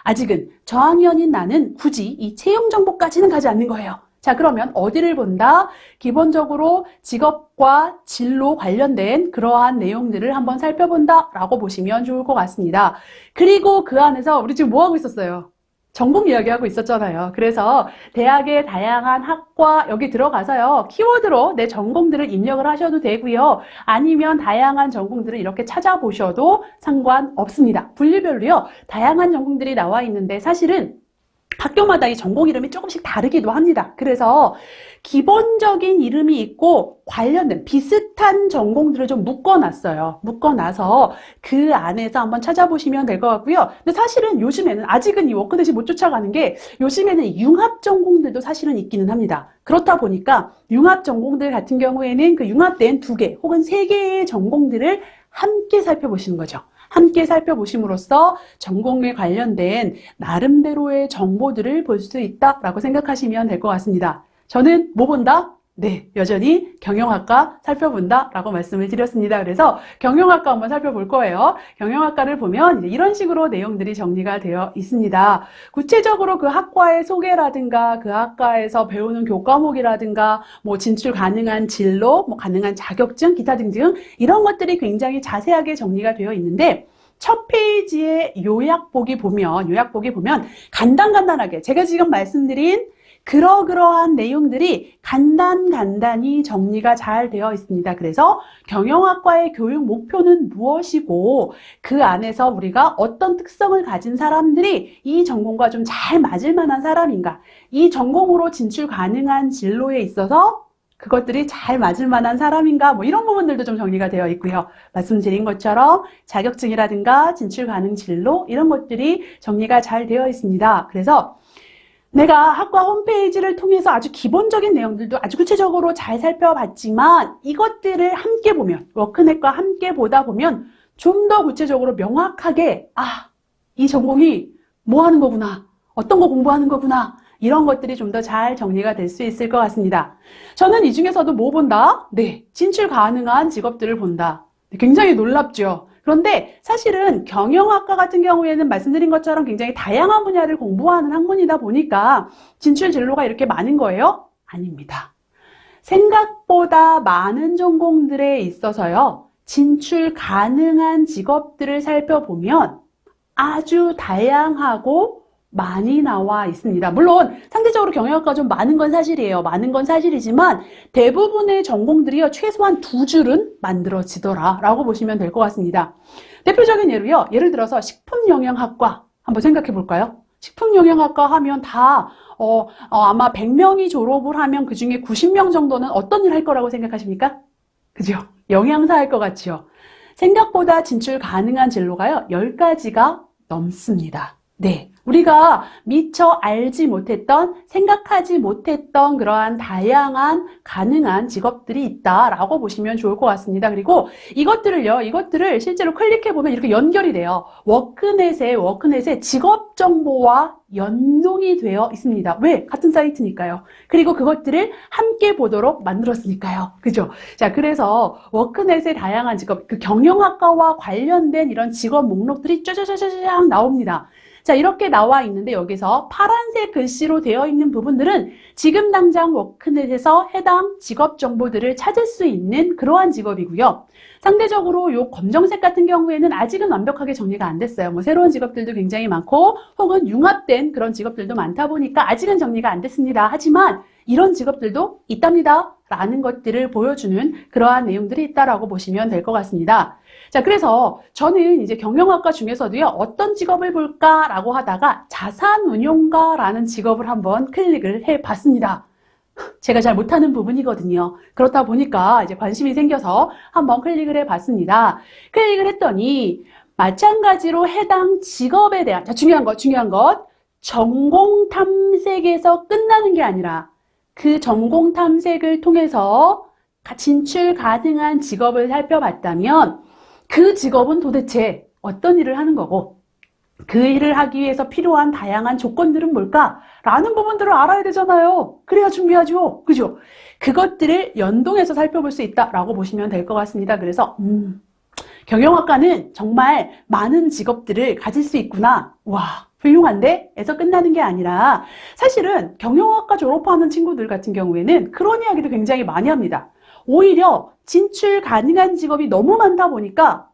아직은 저학년인 나는 굳이 이 채용 정보까지는 가지 않는 거예요. 자, 그러면 어디를 본다? 기본적으로 직업과 진로 관련된 그러한 내용들을 한번 살펴본다라고 보시면 좋을 것 같습니다. 그리고 그 안에서 우리 지금 뭐 하고 있었어요? 전공 이야기하고 있었잖아요. 그래서 대학의 다양한 학과 여기 들어가서요. 키워드로 내 전공들을 입력을 하셔도 되고요. 아니면 다양한 전공들을 이렇게 찾아보셔도 상관없습니다. 분류별로요. 다양한 전공들이 나와 있는데 사실은 학교마다 이 전공 이름이 조금씩 다르기도 합니다. 그래서 기본적인 이름이 있고 관련된 비슷한 전공들을 좀 묶어놨어요. 묶어놔서 그 안에서 한번 찾아보시면 될 것 같고요. 근데 사실은 요즘에는 아직은 이 워크넷이 못 쫓아가는 게 요즘에는 융합 전공들도 사실은 있기는 합니다. 그렇다 보니까 융합 전공들 같은 경우에는 그 융합된 2개 혹은 3개의 전공들을 함께 살펴보시는 거죠. 함께 살펴보심으로써 전공에 관련된 나름대로의 정보들을 볼 수 있다라고 생각하시면 될 것 같습니다. 저는 뭐 본다? 네, 여전히 경영학과 살펴본다라고 말씀을 드렸습니다. 그래서 경영학과 한번 살펴볼 거예요. 경영학과를 보면 이제 이런 식으로 내용들이 정리가 되어 있습니다. 구체적으로 그 학과의 소개라든가 그 학과에서 배우는 교과목이라든가 뭐 진출 가능한 진로, 뭐 가능한 자격증, 기타 등등 이런 것들이 굉장히 자세하게 정리가 되어 있는데 첫 페이지의 요약보기 보면 간단하게 제가 지금 말씀드린 그러한 내용들이 간단히 정리가 잘 되어 있습니다. 그래서 경영학과의 교육 목표는 무엇이고 그 안에서 우리가 어떤 특성을 가진 사람들이 이 전공과 좀 잘 맞을 만한 사람인가, 이 전공으로 진출 가능한 진로에 있어서 그것들이 잘 맞을 만한 사람인가, 뭐 이런 부분들도 좀 정리가 되어 있고요. 말씀드린 것처럼 자격증이라든가 진출 가능 진로 이런 것들이 정리가 잘 되어 있습니다. 그래서 내가 학과 홈페이지를 통해서 아주 기본적인 내용들도 아주 구체적으로 잘 살펴봤지만 이것들을 함께 보면, 워크넷과 함께 보다 보면 좀 더 구체적으로 명확하게 이 전공이 뭐 하는 거구나, 어떤 거 공부하는 거구나, 이런 것들이 좀 더 잘 정리가 될 수 있을 것 같습니다. 저는 이 중에서도 뭐 본다? 네, 진출 가능한 직업들을 본다. 굉장히 놀랍죠? 그런데 사실은 경영학과 같은 경우에는 말씀드린 것처럼 굉장히 다양한 분야를 공부하는 학문이다 보니까 진출 진로가 이렇게 많은 거예요? 아닙니다. 생각보다 많은 전공들에 있어서요. 진출 가능한 직업들을 살펴보면 아주 다양하고 많이 나와 있습니다. 물론 상대적으로 경영학과 좀 많은 건 사실이에요. 많은 건 사실이지만 대부분의 전공들이요, 최소한 2줄은 만들어지더라 라고 보시면 될 것 같습니다. 대표적인 예로요, 예를 들어서 식품영양학과 한번 생각해 볼까요? 식품영양학과 하면 다 아마 100명이 졸업을 하면 그 중에 90명 정도는 어떤 일 할 거라고 생각하십니까? 그죠? 영양사 할 것 같죠? 생각보다 진출 가능한 진로가요, 10가지가 넘습니다. 네. 우리가 미처 알지 못했던, 생각하지 못했던 그러한 다양한 가능한 직업들이 있다라고 보시면 좋을 것 같습니다. 그리고 이것들을 실제로 클릭해보면 이렇게 연결이 돼요. 워크넷의 직업 정보와 연동이 되어 있습니다. 왜? 같은 사이트니까요. 그리고 그것들을 함께 보도록 만들었으니까요. 그죠? 자, 그래서 워크넷의 다양한 직업, 그 경영학과와 관련된 이런 직업 목록들이 쫙쫙쫙쫙 나옵니다. 자, 이렇게 나와 있는데 여기서 파란색 글씨로 되어 있는 부분들은 지금 당장 워크넷에서 해당 직업 정보들을 찾을 수 있는 그러한 직업이고요. 상대적으로 이 검정색 같은 경우에는 아직은 완벽하게 정리가 안 됐어요. 뭐 새로운 직업들도 굉장히 많고 혹은 융합된 그런 직업들도 많다 보니까 아직은 정리가 안 됐습니다. 하지만 이런 직업들도 있답니다 라는 것들을 보여주는 그러한 내용들이 있다라고 보시면 될 것 같습니다. 자, 그래서 저는 이제 경영학과 중에서도요, 어떤 직업을 볼까라고 하다가 자산운용가라는 직업을 한번 클릭을 해 봤습니다. 제가 잘 못하는 부분이거든요. 그렇다 보니까 이제 관심이 생겨서 한번 클릭을 해 봤습니다. 클릭을 했더니 마찬가지로 해당 직업에 대한, 자, 중요한 것. 전공 탐색에서 끝나는 게 아니라 그 전공 탐색을 통해서 진출 가능한 직업을 살펴봤다면 그 직업은 도대체 어떤 일을 하는 거고 그 일을 하기 위해서 필요한 다양한 조건들은 뭘까라는 부분들을 알아야 되잖아요. 그래야 준비하죠. 그죠? 그것들을 연동해서 살펴볼 수 있다라고 보시면 될 것 같습니다. 그래서 경영학과는 정말 많은 직업들을 가질 수 있구나. 와, 훌륭한데? 에서 끝나는 게 아니라 사실은 경영학과 졸업하는 친구들 같은 경우에는 그런 이야기도 굉장히 많이 합니다. 오히려 진출 가능한 직업이 너무 많다 보니까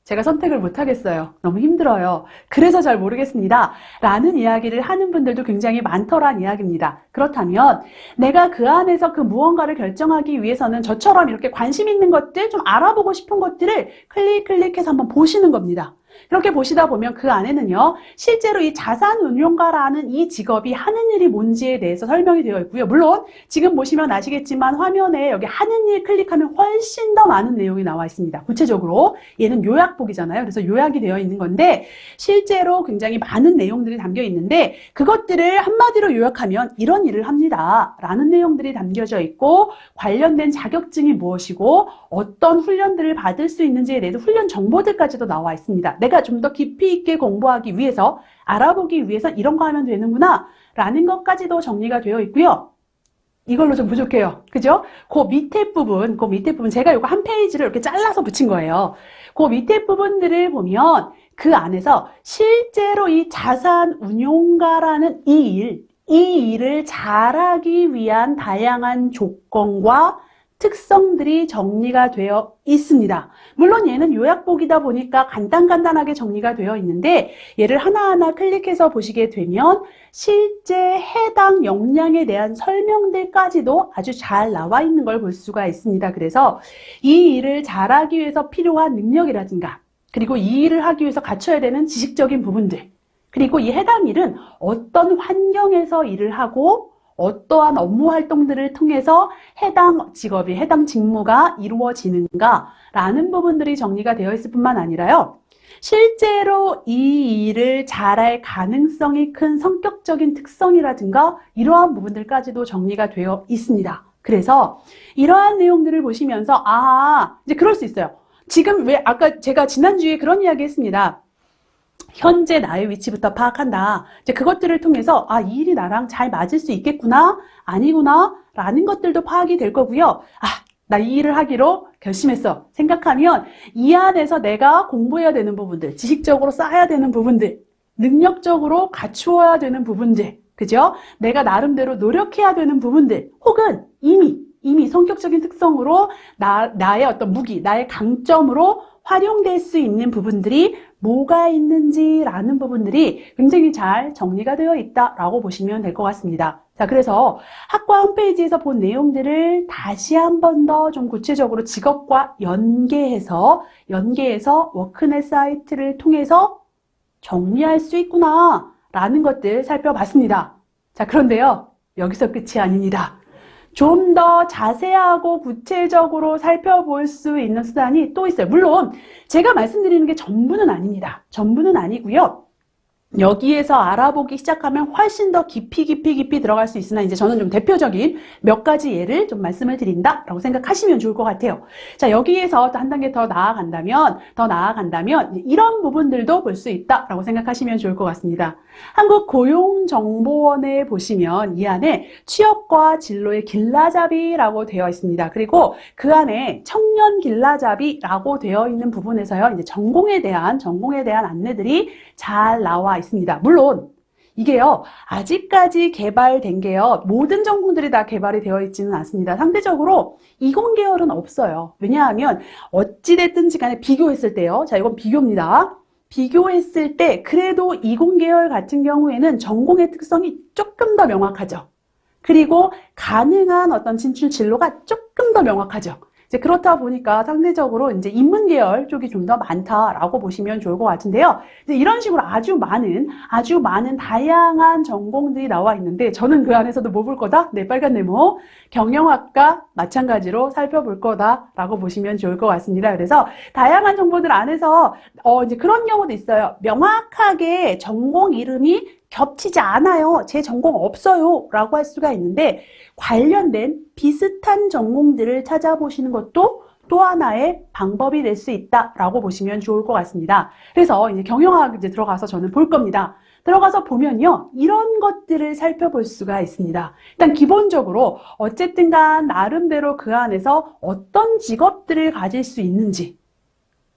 제가 선택을 못 하겠어요. 너무 힘들어요. 그래서 잘 모르겠습니다. 라는 이야기를 하는 분들도 굉장히 많더란 이야기입니다. 그렇다면 내가 그 안에서 그 무언가를 결정하기 위해서는 저처럼 이렇게 관심 있는 것들, 좀 알아보고 싶은 것들을 클릭해서 한번 보시는 겁니다. 이렇게 보시다 보면 그 안에는요, 실제로 이 자산운용가라는 이 직업이 하는 일이 뭔지에 대해서 설명이 되어 있고요. 물론 지금 보시면 아시겠지만 화면에 여기 하는 일 클릭하면 훨씬 더 많은 내용이 나와 있습니다. 구체적으로 얘는 요약복이잖아요. 그래서 요약이 되어 있는 건데 실제로 굉장히 많은 내용들이 담겨 있는데 그것들을 한마디로 요약하면 이런 일을 합니다 라는 내용들이 담겨져 있고 관련된 자격증이 무엇이고 어떤 훈련들을 받을 수 있는지에 대해서 훈련 정보들까지도 나와 있습니다. 내가 좀 더 깊이 있게 공부하기 위해서, 알아보기 위해서 이런 거 하면 되는구나 라는 것까지도 정리가 되어 있고요. 이걸로 좀 부족해요. 그죠? 그 밑에 부분 제가 이거 한 페이지를 이렇게 잘라서 붙인 거예요. 그 밑에 부분들을 보면 그 안에서 실제로 이 자산운용가라는 이 일을 잘하기 위한 다양한 조건과 특성들이 정리가 되어 있습니다. 물론 얘는 요약복이다 보니까 간단하게 정리가 되어 있는데 얘를 하나하나 클릭해서 보시게 되면 실제 해당 역량에 대한 설명들까지도 아주 잘 나와 있는 걸 볼 수가 있습니다. 그래서 이 일을 잘하기 위해서 필요한 능력이라든가 그리고 이 일을 하기 위해서 갖춰야 되는 지식적인 부분들 그리고 이 해당 일은 어떤 환경에서 일을 하고 어떠한 업무 활동들을 통해서 해당 직업이, 해당 직무가 이루어지는가 라는 부분들이 정리가 되어 있을 뿐만 아니라요. 실제로 이 일을 잘할 가능성이 큰 성격적인 특성이라든가 이러한 부분들까지도 정리가 되어 있습니다. 그래서 이러한 내용들을 보시면서 이제 그럴 수 있어요. 지금 왜 아까 제가 지난주에 그런 이야기 했습니다. 현재 나의 위치부터 파악한다. 이제 그것들을 통해서 이 일이 나랑 잘 맞을 수 있겠구나, 아니구나 라는 것들도 파악이 될 거고요. 나 이 일을 하기로 결심했어. 생각하면 이 안에서 내가 공부해야 되는 부분들, 지식적으로 쌓아야 되는 부분들, 능력적으로 갖추어야 되는 부분들, 그죠? 내가 나름대로 노력해야 되는 부분들, 혹은 이미 이미 성격적인 특성으로 나의 어떤 무기, 나의 강점으로 활용될 수 있는 부분들이 뭐가 있는지라는 부분들이 굉장히 잘 정리가 되어 있다라고 보시면 될 것 같습니다. 자, 그래서 학과 홈페이지에서 본 내용들을 다시 한 번 더 좀 구체적으로 직업과 연계해서 워크넷 사이트를 통해서 정리할 수 있구나 라는 것들 살펴봤습니다. 자, 그런데요, 여기서 끝이 아닙니다. 좀 더 자세하고 구체적으로 살펴볼 수 있는 수단이 또 있어요. 물론 제가 말씀드리는 게 전부는 아닙니다. 전부는 아니고요. 여기에서 알아보기 시작하면 훨씬 더 깊이 들어갈 수 있으나 이제 저는 좀 대표적인 몇 가지 예를 좀 말씀을 드린다라고 생각하시면 좋을 것 같아요. 자, 여기에서 또 한 단계 더 나아간다면 이런 부분들도 볼 수 있다라고 생각하시면 좋을 것 같습니다. 한국고용정보원에 보시면 이 안에 취업과 진로의 길라잡이라고 되어 있습니다. 그리고 그 안에 청년 길라잡이라고 되어 있는 부분에서요, 이제 전공에 대한 안내들이 잘 나와 있습니다. 물론 이게요, 아직까지 개발된 게요, 모든 전공들이 다 개발이 되어 있지는 않습니다. 상대적으로 이공계열은 없어요. 왜냐하면 어찌됐든지 간에 비교했을 때요, 자, 이건 비교입니다. 비교했을 때 그래도 이공계열 같은 경우에는 전공의 특성이 조금 더 명확하죠. 그리고 가능한 어떤 진출 진로가 조금 더 명확하죠. 이제 그렇다 보니까 상대적으로 이제 인문계열 쪽이 좀 더 많다라고 보시면 좋을 것 같은데요. 이제 이런 식으로 아주 많은 다양한 전공들이 나와 있는데 저는 그 안에서도 뭐 볼 거다? 네, 빨간 네모. 경영학과 마찬가지로 살펴볼 거다라고 보시면 좋을 것 같습니다. 그래서 다양한 정보들 안에서 이제 그런 경우도 있어요. 명확하게 전공 이름이 겹치지 않아요. 제 전공 없어요. 라고 할 수가 있는데 관련된 비슷한 전공들을 찾아보시는 것도 또 하나의 방법이 될 수 있다라고 보시면 좋을 것 같습니다. 그래서 이제 경영학 이제 들어가서 저는 볼 겁니다. 들어가서 보면요, 이런 것들을 살펴볼 수가 있습니다. 일단 기본적으로 어쨌든 간 나름대로 그 안에서 어떤 직업들을 가질 수 있는지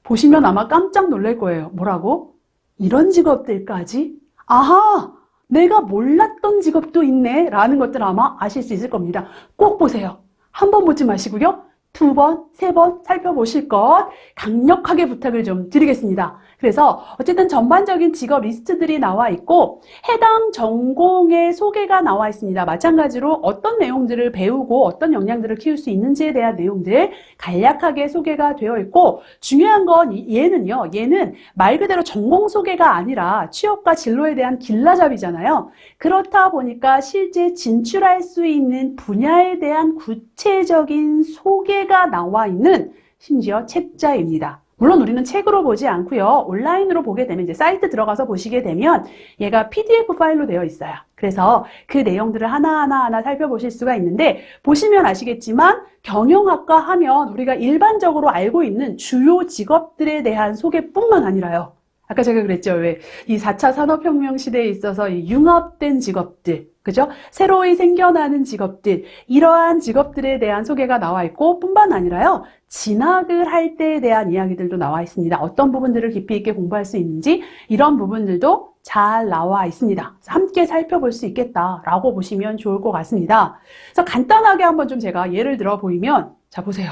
보시면 아마 깜짝 놀랄 거예요. 뭐라고? 이런 직업들까지? 아하! 내가 몰랐던 직업도 있네 라는 것들 아마 아실 수 있을 겁니다. 꼭 보세요. 한 번 보지 마시고요. 2번, 3번 살펴보실 것 강력하게 부탁을 좀 드리겠습니다. 그래서 어쨌든 전반적인 직업 리스트들이 나와 있고 해당 전공의 소개가 나와 있습니다. 마찬가지로 어떤 내용들을 배우고 어떤 역량들을 키울 수 있는지에 대한 내용들 간략하게 소개가 되어 있고 중요한 건 얘는 말 그대로 전공 소개가 아니라 취업과 진로에 대한 길라잡이잖아요. 그렇다 보니까 실제 진출할 수 있는 분야에 대한 구체적인 소개가 나와 있는 심지어 책자입니다. 물론 우리는 책으로 보지 않고요. 온라인으로 보게 되면 이제 사이트 들어가서 보시게 되면 얘가 PDF 파일로 되어 있어요. 그래서 그 내용들을 하나하나 살펴보실 수가 있는데 보시면 아시겠지만 경영학과 하면 우리가 일반적으로 알고 있는 주요 직업들에 대한 소개뿐만 아니라요. 아까 제가 그랬죠. 왜 이 4차 산업혁명 시대에 있어서 이 융합된 직업들, 그죠? 새로이 생겨나는 직업들, 이러한 직업들에 대한 소개가 나와 있고 뿐만 아니라요. 진학을 할 때에 대한 이야기들도 나와 있습니다. 어떤 부분들을 깊이 있게 공부할 수 있는지 이런 부분들도 잘 나와 있습니다. 함께 살펴볼 수 있겠다라고 보시면 좋을 것 같습니다. 그래서 간단하게 한번 좀 제가 예를 들어 보이면 자 보세요.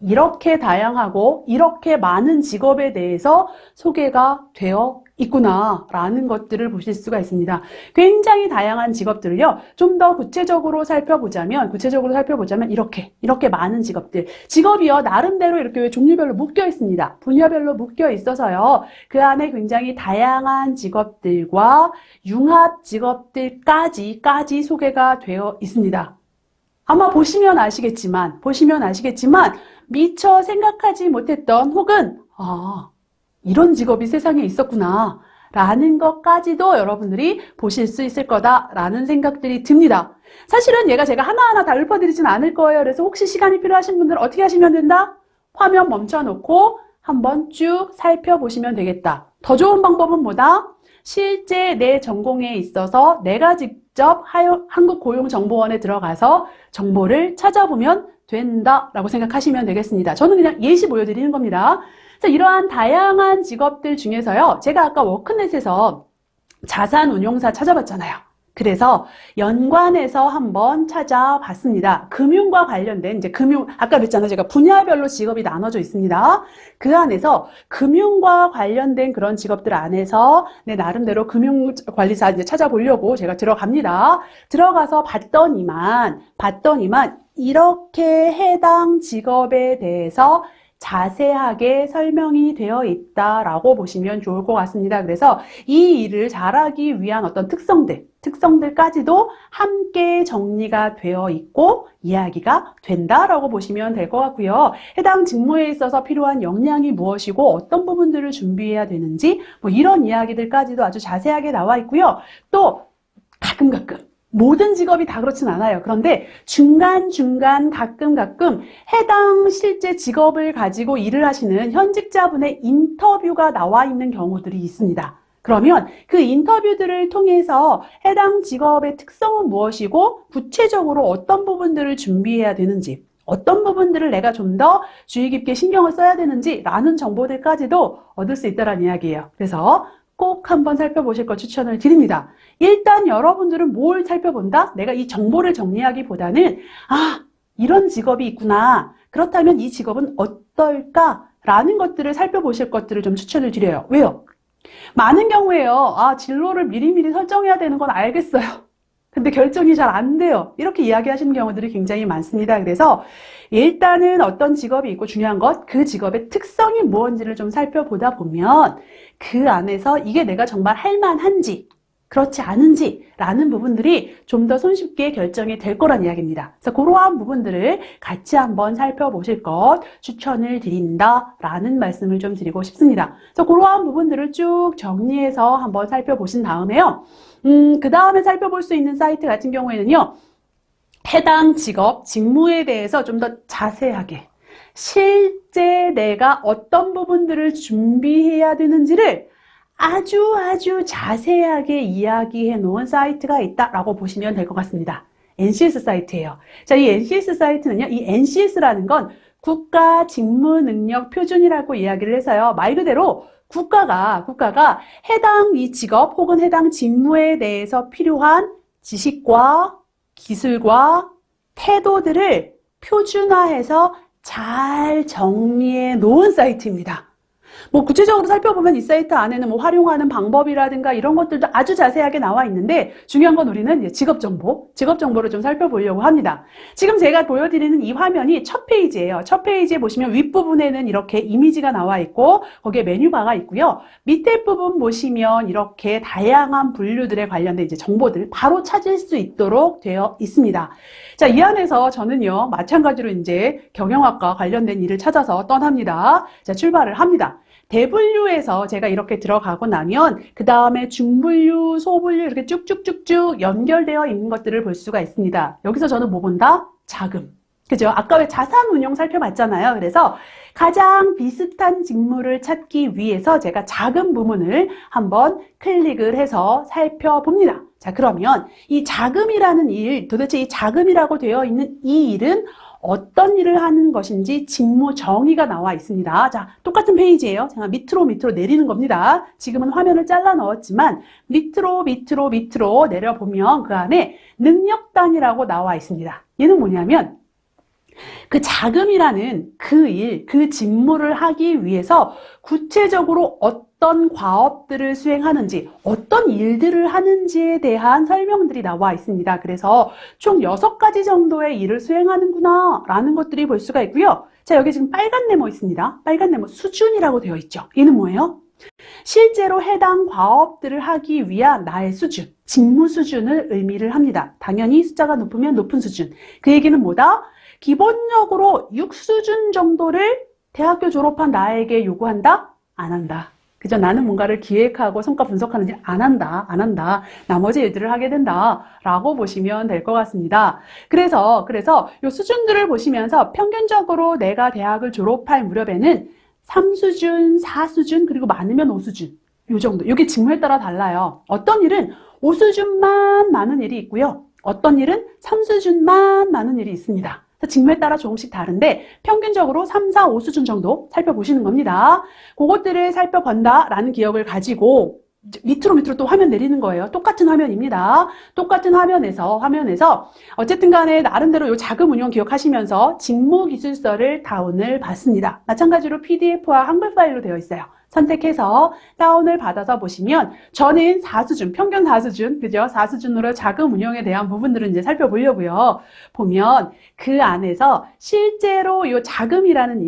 이렇게 다양하고 이렇게 많은 직업에 대해서 소개가 되어 있구나라는 것들을 보실 수가 있습니다. 굉장히 다양한 직업들을요, 좀 더 구체적으로 살펴보자면 이렇게 많은 직업들. 직업이요, 나름대로 이렇게 왜 종류별로 묶여 있습니다. 분야별로 묶여 있어서요, 그 안에 굉장히 다양한 직업들과 융합 직업들까지 소개가 되어 있습니다. 아마 보시면 아시겠지만 미처 생각하지 못했던 혹은 이런 직업이 세상에 있었구나 라는 것까지도 여러분들이 보실 수 있을 거다라는 생각들이 듭니다. 사실은 제가 하나하나 다 읊어드리진 않을 거예요. 그래서 혹시 시간이 필요하신 분들은 어떻게 하시면 된다? 화면 멈춰놓고 한번 쭉 살펴보시면 되겠다. 더 좋은 방법은 뭐다? 실제 내 전공에 있어서 내가 직접 한국고용정보원에 들어가서 정보를 찾아보면 된다라고 생각하시면 되겠습니다. 저는 그냥 예시 보여드리는 겁니다. 그래서 이러한 다양한 직업들 중에서요, 제가 아까 워크넷에서 자산운용사 찾아봤잖아요. 그래서 연관해서 한번 찾아봤습니다. 금융과 관련된 이제 아까 그랬잖아요. 제가 분야별로 직업이 나눠져 있습니다. 그 안에서 금융과 관련된 그런 직업들 안에서 내 나름대로 금융관리사 이제 찾아보려고 제가 들어갑니다. 들어가서 봤더니만 이렇게 해당 직업에 대해서 자세하게 설명이 되어 있다라고 보시면 좋을 것 같습니다. 그래서 이 일을 잘하기 위한 어떤 특성들까지도 함께 정리가 되어 있고 이야기가 된다라고 보시면 될 것 같고요. 해당 직무에 있어서 필요한 역량이 무엇이고 어떤 부분들을 준비해야 되는지 뭐 이런 이야기들까지도 아주 자세하게 나와 있고요. 또 가끔 모든 직업이 다 그렇진 않아요. 그런데 중간중간 가끔 해당 실제 직업을 가지고 일을 하시는 현직자분의 인터뷰가 나와 있는 경우들이 있습니다. 그러면 그 인터뷰들을 통해서 해당 직업의 특성은 무엇이고 구체적으로 어떤 부분들을 준비해야 되는지 어떤 부분들을 내가 좀 더 주의 깊게 신경을 써야 되는지라는 정보들까지도 얻을 수 있다는 이야기예요. 그래서 꼭 한번 살펴보실 거 추천을 드립니다. 일단 여러분들은 뭘 살펴본다? 내가 이 정보를 정리하기보다는 이런 직업이 있구나. 그렇다면 이 직업은 어떨까? 라는 것들을 살펴보실 것들을 좀 추천을 드려요. 왜요? 많은 경우에요. 진로를 미리미리 설정해야 되는 건 알겠어요. 근데 결정이 잘 안 돼요. 이렇게 이야기하시는 경우들이 굉장히 많습니다. 그래서 일단은 어떤 직업이 있고 중요한 것, 그 직업의 특성이 무엇인지를 좀 살펴보다 보면 그 안에서 이게 내가 정말 할 만한지 그렇지 않은지 라는 부분들이 좀 더 손쉽게 결정이 될 거란 이야기입니다. 그래서 그러한 부분들을 같이 한번 살펴보실 것 추천을 드린다 라는 말씀을 좀 드리고 싶습니다. 그래서 그러한 부분들을 쭉 정리해서 한번 살펴보신 다음에요. 그 다음에 살펴볼 수 있는 사이트 같은 경우에는요. 해당 직업, 직무에 대해서 좀 더 자세하게 실제 내가 어떤 부분들을 준비해야 되는지를 아주 자세하게 이야기해 놓은 사이트가 있다라고 보시면 될 것 같습니다. NCS 사이트예요. 자, 이 NCS 사이트는요. 이 NCS라는 건 국가 직무 능력 표준이라고 이야기를 해서요. 말 그대로 국가가 해당 이 직업 혹은 해당 직무에 대해서 필요한 지식과 기술과 태도들을 표준화해서 잘 정리해 놓은 사이트입니다. 뭐 구체적으로 살펴보면 이 사이트 안에는 뭐 활용하는 방법이라든가 이런 것들도 아주 자세하게 나와 있는데 중요한 건 우리는 직업 정보를 좀 살펴보려고 합니다. 지금 제가 보여드리는 이 화면이 첫 페이지예요. 첫 페이지에 보시면 윗부분에는 이렇게 이미지가 나와 있고 거기에 메뉴바가 있고요. 밑에 부분 보시면 이렇게 다양한 분류들에 관련된 이제 정보들 바로 찾을 수 있도록 되어 있습니다. 자, 이 안에서 저는요, 마찬가지로 이제 경영학과 관련된 일을 찾아서 떠납니다. 자, 출발을 합니다. 대분류에서 제가 이렇게 들어가고 나면 그 다음에 중분류, 소분류 이렇게 쭉쭉쭉쭉 연결되어 있는 것들을 볼 수가 있습니다. 여기서 저는 뭐 본다? 자금. 그죠? 아까 왜 자산운용 살펴봤잖아요. 그래서 가장 비슷한 직무를 찾기 위해서 제가 자금 부문을 한번 클릭을 해서 살펴봅니다. 자, 그러면 이 자금이라는 일, 도대체 이 자금이라고 되어 있는 이 일은 어떤 일을 하는 것인지 직무 정의가 나와 있습니다. 자, 똑같은 페이지예요. 제가 밑으로 내리는 겁니다. 지금은 화면을 잘라 넣었지만 밑으로 내려보면 그 안에 능력단이라고 나와 있습니다. 얘는 뭐냐면 그 자금이라는 그 일, 그 직무를 하기 위해서 구체적으로 어떤 과업들을 수행하는지, 어떤 일들을 하는지에 대한 설명들이 나와 있습니다. 그래서 총 6가지 정도의 일을 수행하는구나 라는 것들이 볼 수가 있고요. 자, 여기 지금 빨간 네모 있습니다. 빨간 네모 수준이라고 되어 있죠. 얘는 뭐예요? 실제로 해당 과업들을 하기 위한 나의 수준, 직무 수준을 의미를 합니다. 당연히 숫자가 높으면 높은 수준. 그 얘기는 뭐다? 기본적으로 6수준 정도를 대학교 졸업한 나에게 요구한다? 안 한다. 그죠? 나는 뭔가를 기획하고 성과 분석하는지 안 한다. 나머지 일들을 하게 된다. 라고 보시면 될 것 같습니다. 그래서 이 수준들을 보시면서 평균적으로 내가 대학을 졸업할 무렵에는 3수준, 4수준, 그리고 많으면 5수준. 요 정도. 이게 직무에 따라 달라요. 어떤 일은 5수준만 많은 일이 있고요. 어떤 일은 3수준만 많은 일이 있습니다. 직무에 따라 조금씩 다른데 평균적으로 3, 4, 5수준 정도 살펴보시는 겁니다. 그것들을 살펴본다라는 기억을 가지고 밑으로 또 화면 내리는 거예요. 똑같은 화면입니다. 똑같은 화면에서 어쨌든 간에 나름대로 요 자금 운용 기억하시면서 직무기술서를 다운을 받습니다. 마찬가지로 PDF와 한글 파일로 되어 있어요. 선택해서 다운을 받아서 보시면 저는 4수준, 평균 4수준, 그죠? 4수준으로 자금 운용에 대한 부분들은 이제 살펴보려고요. 보면 그 안에서 실제로 요 자금이라는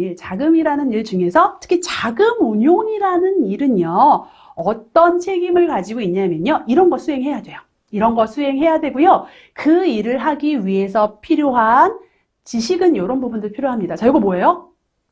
일 중에서 특히 자금 운용이라는 일은요. 어떤 책임을 가지고 있냐면요. 이런 거 수행해야 돼요. 이런 거 수행해야 되고요. 그 일을 하기 위해서 필요한 지식은 이런 부분들 필요합니다. 자, 이거 뭐예요?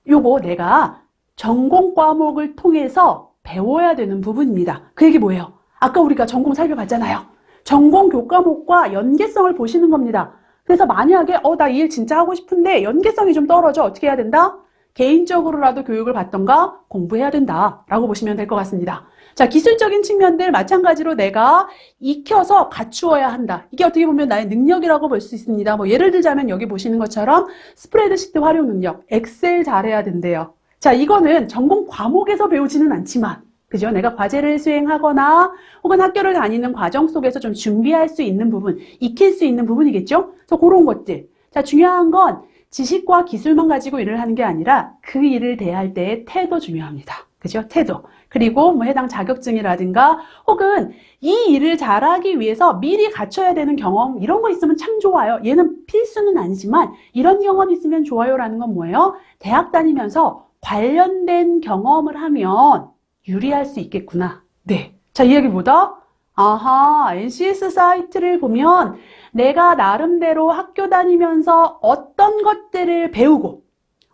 요거 내가 전공 과목을 통해서 배워야 되는 부분입니다. 그 얘기 뭐예요? 아까 우리가 전공 살펴봤잖아요. 전공 교과목과 연계성을 보시는 겁니다. 그래서 만약에 나 이 일 진짜 하고 싶은데 연계성이 좀 떨어져. 어떻게 해야 된다? 개인적으로라도 교육을 받던가 공부해야 된다라고 보시면 될 것 같습니다. 자, 기술적인 측면들 마찬가지로 내가 익혀서 갖추어야 한다. 이게 어떻게 보면 나의 능력이라고 볼 수 있습니다. 뭐 예를 들자면 여기 보시는 것처럼 스프레드시트 활용 능력, 엑셀 잘해야 된대요. 자, 이거는 전공 과목에서 배우지는 않지만, 그죠? 내가 과제를 수행하거나 혹은 학교를 다니는 과정 속에서 좀 준비할 수 있는 부분, 익힐 수 있는 부분이겠죠? 그래서 그런 것들. 자, 중요한 건 지식과 기술만 가지고 일을 하는 게 아니라 그 일을 대할 때의 태도 중요합니다. 그죠? 태도. 그리고 뭐 해당 자격증이라든가 혹은 이 일을 잘하기 위해서 미리 갖춰야 되는 경험 이런 거 있으면 참 좋아요. 얘는 필수는 아니지만 이런 경험이 있으면 좋아요라는 건 뭐예요? 대학 다니면서 관련된 경험을 하면 유리할 수 있겠구나. 네. 자, 이 얘기 뭐다? 아하, NCS 사이트를 보면 내가 나름대로 학교 다니면서 어떤 것들을 배우고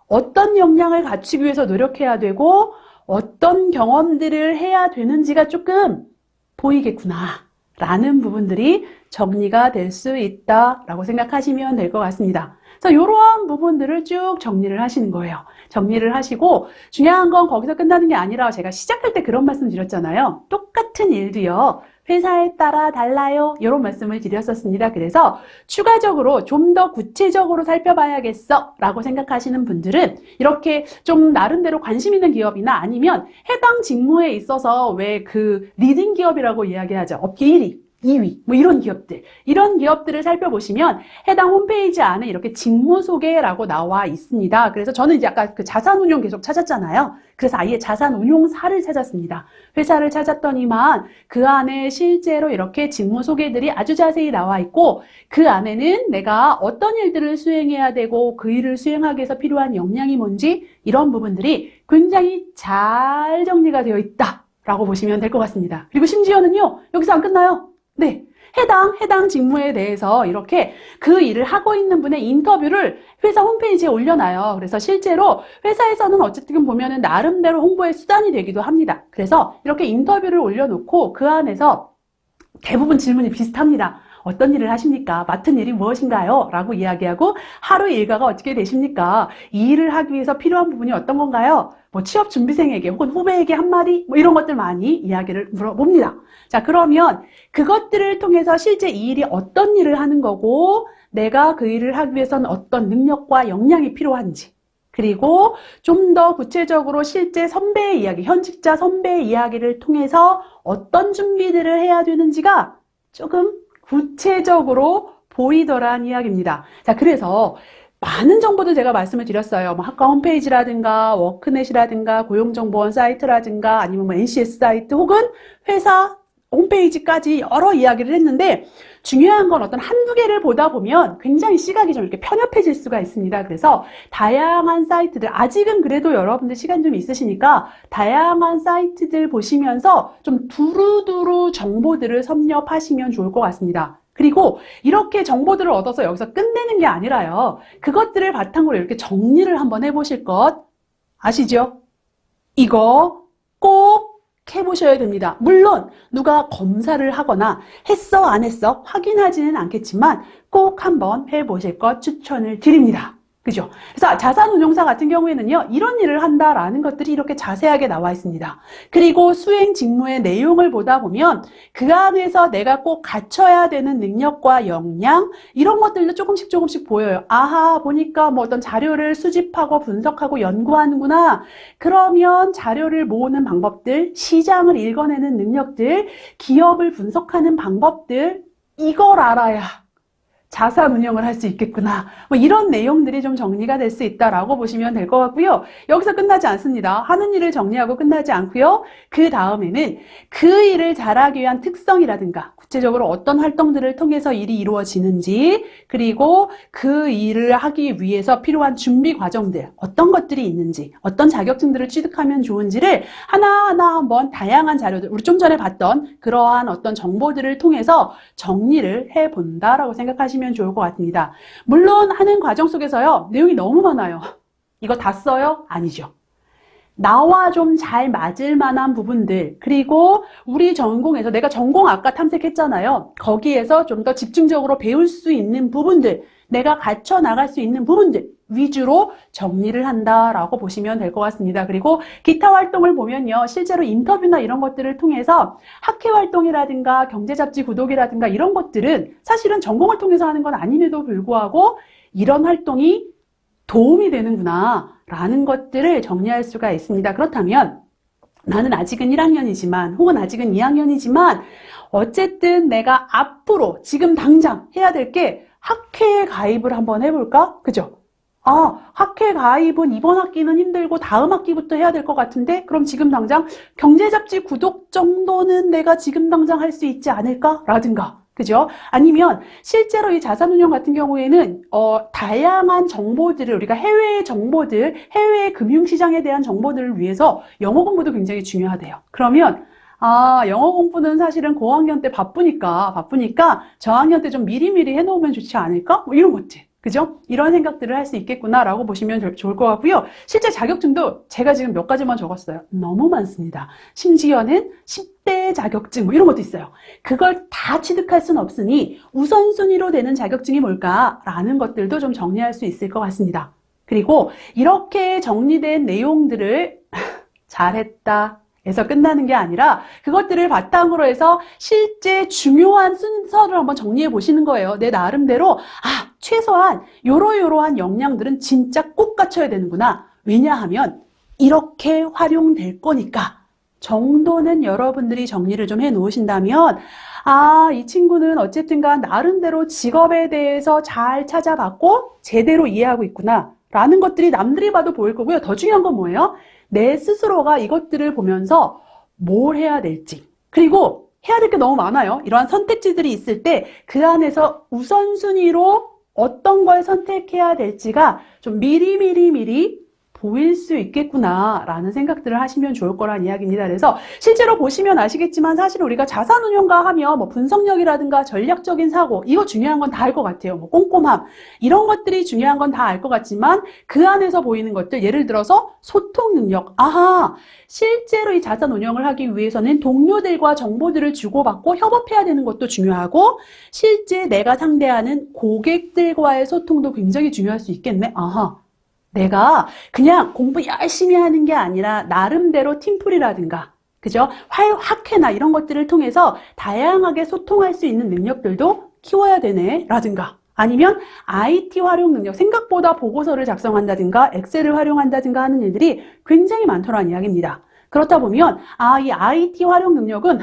어떤 역량을 갖추기 위해서 노력해야 되고 어떤 경험들을 해야 되는지가 조금 보이겠구나 라는 부분들이 정리가 될 수 있다라고 생각하시면 될 것 같습니다. 그래서 이러한 부분들을 쭉 정리를 하시는 거예요. 정리를 하시고 중요한 건 거기서 끝나는 게 아니라 제가 시작할 때 그런 말씀 드렸잖아요. 똑같은 일도요. 회사에 따라 달라요. 이런 말씀을 드렸었습니다. 그래서 추가적으로 좀 더 구체적으로 살펴봐야겠어 라고 생각하시는 분들은 이렇게 좀 나름대로 관심 있는 기업이나 아니면 해당 직무에 있어서 왜 그 리딩 기업이라고 이야기하죠. 업계 1위. 2위, 뭐 이런 기업들을 살펴보시면 해당 홈페이지 안에 이렇게 직무 소개라고 나와 있습니다. 그래서 저는 이제 아까 그 자산운용 계속 찾았잖아요. 그래서 아예 자산운용사를 찾았습니다. 회사를 찾았더니만 그 안에 실제로 이렇게 직무 소개들이 아주 자세히 나와 있고 그 안에는 내가 어떤 일들을 수행해야 되고 그 일을 수행하기 위해서 필요한 역량이 뭔지 이런 부분들이 굉장히 잘 정리가 되어 있다라고 보시면 될 것 같습니다. 그리고 심지어는요, 여기서 안 끝나요. 네. 해당 직무에 대해서 이렇게 그 일을 하고 있는 분의 인터뷰를 회사 홈페이지에 올려놔요. 그래서 실제로 회사에서는 어쨌든 보면은 나름대로 홍보의 수단이 되기도 합니다. 그래서 이렇게 인터뷰를 올려놓고 그 안에서 대부분 질문이 비슷합니다. 어떤 일을 하십니까? 맡은 일이 무엇인가요? 라고 이야기하고 하루 일과가 어떻게 되십니까? 이 일을 하기 위해서 필요한 부분이 어떤 건가요? 뭐 취업 준비생에게 혹은 후배에게 한마디 뭐 이런 것들 많이 이야기를 물어봅니다. 자, 그러면 그것들을 통해서 실제 이 일이 어떤 일을 하는 거고 내가 그 일을 하기 위해서는 어떤 능력과 역량이 필요한지 그리고 좀 더 구체적으로 실제 선배의 이야기, 현직자 선배의 이야기를 통해서 어떤 준비들을 해야 되는지가 조금 구체적으로 보이더란 이야기입니다. 자, 그래서 많은 정보들 제가 말씀을 드렸어요. 뭐 학과 홈페이지라든가 워크넷이라든가 고용정보원 사이트라든가 아니면 뭐 NCS 사이트 혹은 회사 홈페이지까지 여러 이야기를 했는데 중요한 건 어떤 한두 개를 보다 보면 굉장히 시각이 좀 이렇게 편협해질 수가 있습니다. 그래서 다양한 사이트들, 아직은 그래도 여러분들 시간 좀 있으시니까 다양한 사이트들 보시면서 좀 두루두루 정보들을 섭렵하시면 좋을 것 같습니다. 그리고 이렇게 정보들을 얻어서 여기서 끝내는 게 아니라요. 그것들을 바탕으로 이렇게 정리를 한번 해보실 것 아시죠? 이거 꼭 해보셔야 됩니다. 물론 누가 검사를 하거나 했어 안 했어 확인하지는 않겠지만 꼭 한번 해보실 것 추천을 드립니다. 그죠? 그래서 자산운용사 같은 경우에는요, 이런 일을 한다라는 것들이 이렇게 자세하게 나와 있습니다. 그리고 수행 직무의 내용을 보다 보면 그 안에서 내가 꼭 갖춰야 되는 능력과 역량, 이런 것들도 조금씩 보여요. 아하, 보니까 뭐 어떤 자료를 수집하고 분석하고 연구하는구나. 그러면 자료를 모으는 방법들, 시장을 읽어내는 능력들, 기업을 분석하는 방법들, 이걸 알아야 자산 운용을 할 수 있겠구나. 뭐 이런 내용들이 좀 정리가 될 수 있다라고 보시면 될 것 같고요. 여기서 끝나지 않습니다. 하는 일을 정리하고 끝나지 않고요. 그 다음에는 그 일을 잘하기 위한 특성이라든가 구체적으로 어떤 활동들을 통해서 일이 이루어지는지, 그리고 그 일을 하기 위해서 필요한 준비 과정들, 어떤 것들이 있는지, 어떤 자격증들을 취득하면 좋은지를 하나하나 한번 다양한 자료들, 우리 좀 전에 봤던 그러한 어떤 정보들을 통해서 정리를 해본다라고 생각하시면 좋을 것 같습니다. 물론 하는 과정 속에서요, 내용이 너무 많아요. 이거 다 써요? 아니죠. 나와 좀 잘 맞을 만한 부분들, 그리고 우리 전공에서 내가 전공 아까 탐색했잖아요. 거기에서 좀 더 집중적으로 배울 수 있는 부분들, 내가 갖춰 나갈 수 있는 부분들 위주로 정리를 한다라고 보시면 될 것 같습니다. 그리고 기타 활동을 보면요, 실제로 인터뷰나 이런 것들을 통해서 학회 활동이라든가 경제잡지 구독이라든가 이런 것들은 사실은 전공을 통해서 하는 건 아님에도 불구하고 이런 활동이 도움이 되는구나 라는 것들을 정리할 수가 있습니다. 그렇다면 나는 아직은 1학년이지만 혹은 아직은 2학년이지만 어쨌든 내가 앞으로 지금 당장 해야 될 게 학회에 가입을 한번 해볼까? 그죠? 아, 학회 가입은 이번 학기는 힘들고 다음 학기부터 해야 될 것 같은데, 그럼 지금 당장 경제잡지 구독 정도는 내가 지금 당장 할 수 있지 않을까? 라든가. 그죠? 아니면 실제로 이 자산운용 같은 경우에는 다양한 정보들을 우리가 해외의 정보들, 해외의 금융시장에 대한 정보들을 위해서 영어 공부도 굉장히 중요하대요. 그러면 영어 공부는 사실은 고학년 때 바쁘니까 저학년 때 좀 미리미리 해놓으면 좋지 않을까? 뭐 이런 것들. 그죠? 이런 생각들을 할 수 있겠구나라고 보시면 좋을 것 같고요. 실제 자격증도 제가 지금 몇 가지만 적었어요. 너무 많습니다. 심지어는 10대 자격증 뭐 이런 것도 있어요. 그걸 다 취득할 수는 없으니 우선순위로 되는 자격증이 뭘까라는 것들도 좀 정리할 수 있을 것 같습니다. 그리고 이렇게 정리된 내용들을 잘했다 에서 끝나는 게 아니라 그것들을 바탕으로 해서 실제 중요한 순서를 한번 정리해 보시는 거예요. 내 나름대로 최소한 요러요러한 역량들은 진짜 꼭 갖춰야 되는구나. 왜냐하면 이렇게 활용될 거니까 정도는 여러분들이 정리를 좀 해 놓으신다면 이 친구는 어쨌든간 나름대로 직업에 대해서 잘 찾아봤고 제대로 이해하고 있구나 라는 것들이 남들이 봐도 보일 거고요. 더 중요한 건 뭐예요? 내 스스로가 이것들을 보면서 뭘 해야 될지, 그리고 해야 될 게 너무 많아요. 이러한 선택지들이 있을 때 그 안에서 우선순위로 어떤 걸 선택해야 될지가 좀 미리 보일 수 있겠구나라는 생각들을 하시면 좋을 거란 이야기입니다. 그래서 실제로 보시면 아시겠지만 사실 우리가 자산운용가 하면 뭐 분석력이라든가 전략적인 사고 이거 중요한 건 다 알 것 같아요. 뭐 꼼꼼함 이런 것들이 중요한 건 다 알 것 같지만 그 안에서 보이는 것들 예를 들어서 소통 능력. 실제로 이 자산운용을 하기 위해서는 동료들과 정보들을 주고받고 협업해야 되는 것도 중요하고 실제 내가 상대하는 고객들과의 소통도 굉장히 중요할 수 있겠네. 내가 그냥 공부 열심히 하는 게 아니라 나름대로 팀플이라든가 그죠? 학회나 이런 것들을 통해서 다양하게 소통할 수 있는 능력들도 키워야 되네 라든가 아니면 IT 활용 능력, 생각보다 보고서를 작성한다든가 엑셀을 활용한다든가 하는 일들이 굉장히 많더라는 이야기입니다. 그렇다 보면 이 IT 활용 능력은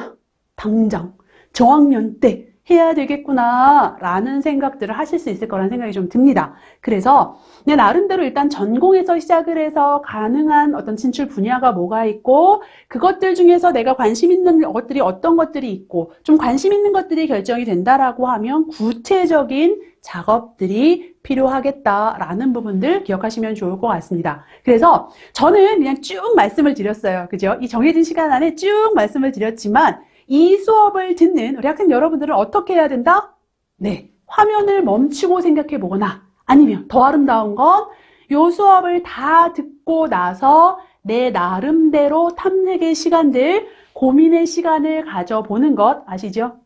당장 저학년 때 해야 되겠구나 라는 생각들을 하실 수 있을 거라는 생각이 좀 듭니다. 그래서 내 나름대로 일단 전공에서 시작을 해서 가능한 어떤 진출 분야가 뭐가 있고 그것들 중에서 내가 관심 있는 것들이 어떤 것들이 있고 좀 관심 있는 것들이 결정이 된다라고 하면 구체적인 작업들이 필요하겠다라는 부분들 기억하시면 좋을 것 같습니다. 그래서 저는 그냥 쭉 말씀을 드렸어요. 그죠? 이 정해진 시간 안에 쭉 말씀을 드렸지만 이 수업을 듣는 우리 학생 여러분들은 어떻게 해야 된다? 네, 화면을 멈추고 생각해 보거나 아니면 더 아름다운 건 이 수업을 다 듣고 나서 내 나름대로 탐색의 시간들, 고민의 시간을 가져보는 것 아시죠?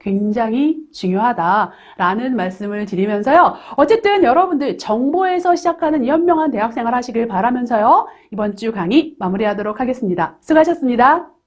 굉장히 중요하다라는 말씀을 드리면서요. 어쨌든 여러분들 정보에서 시작하는 이 현명한 대학생활 하시길 바라면서요. 이번 주 강의 마무리하도록 하겠습니다. 수고하셨습니다.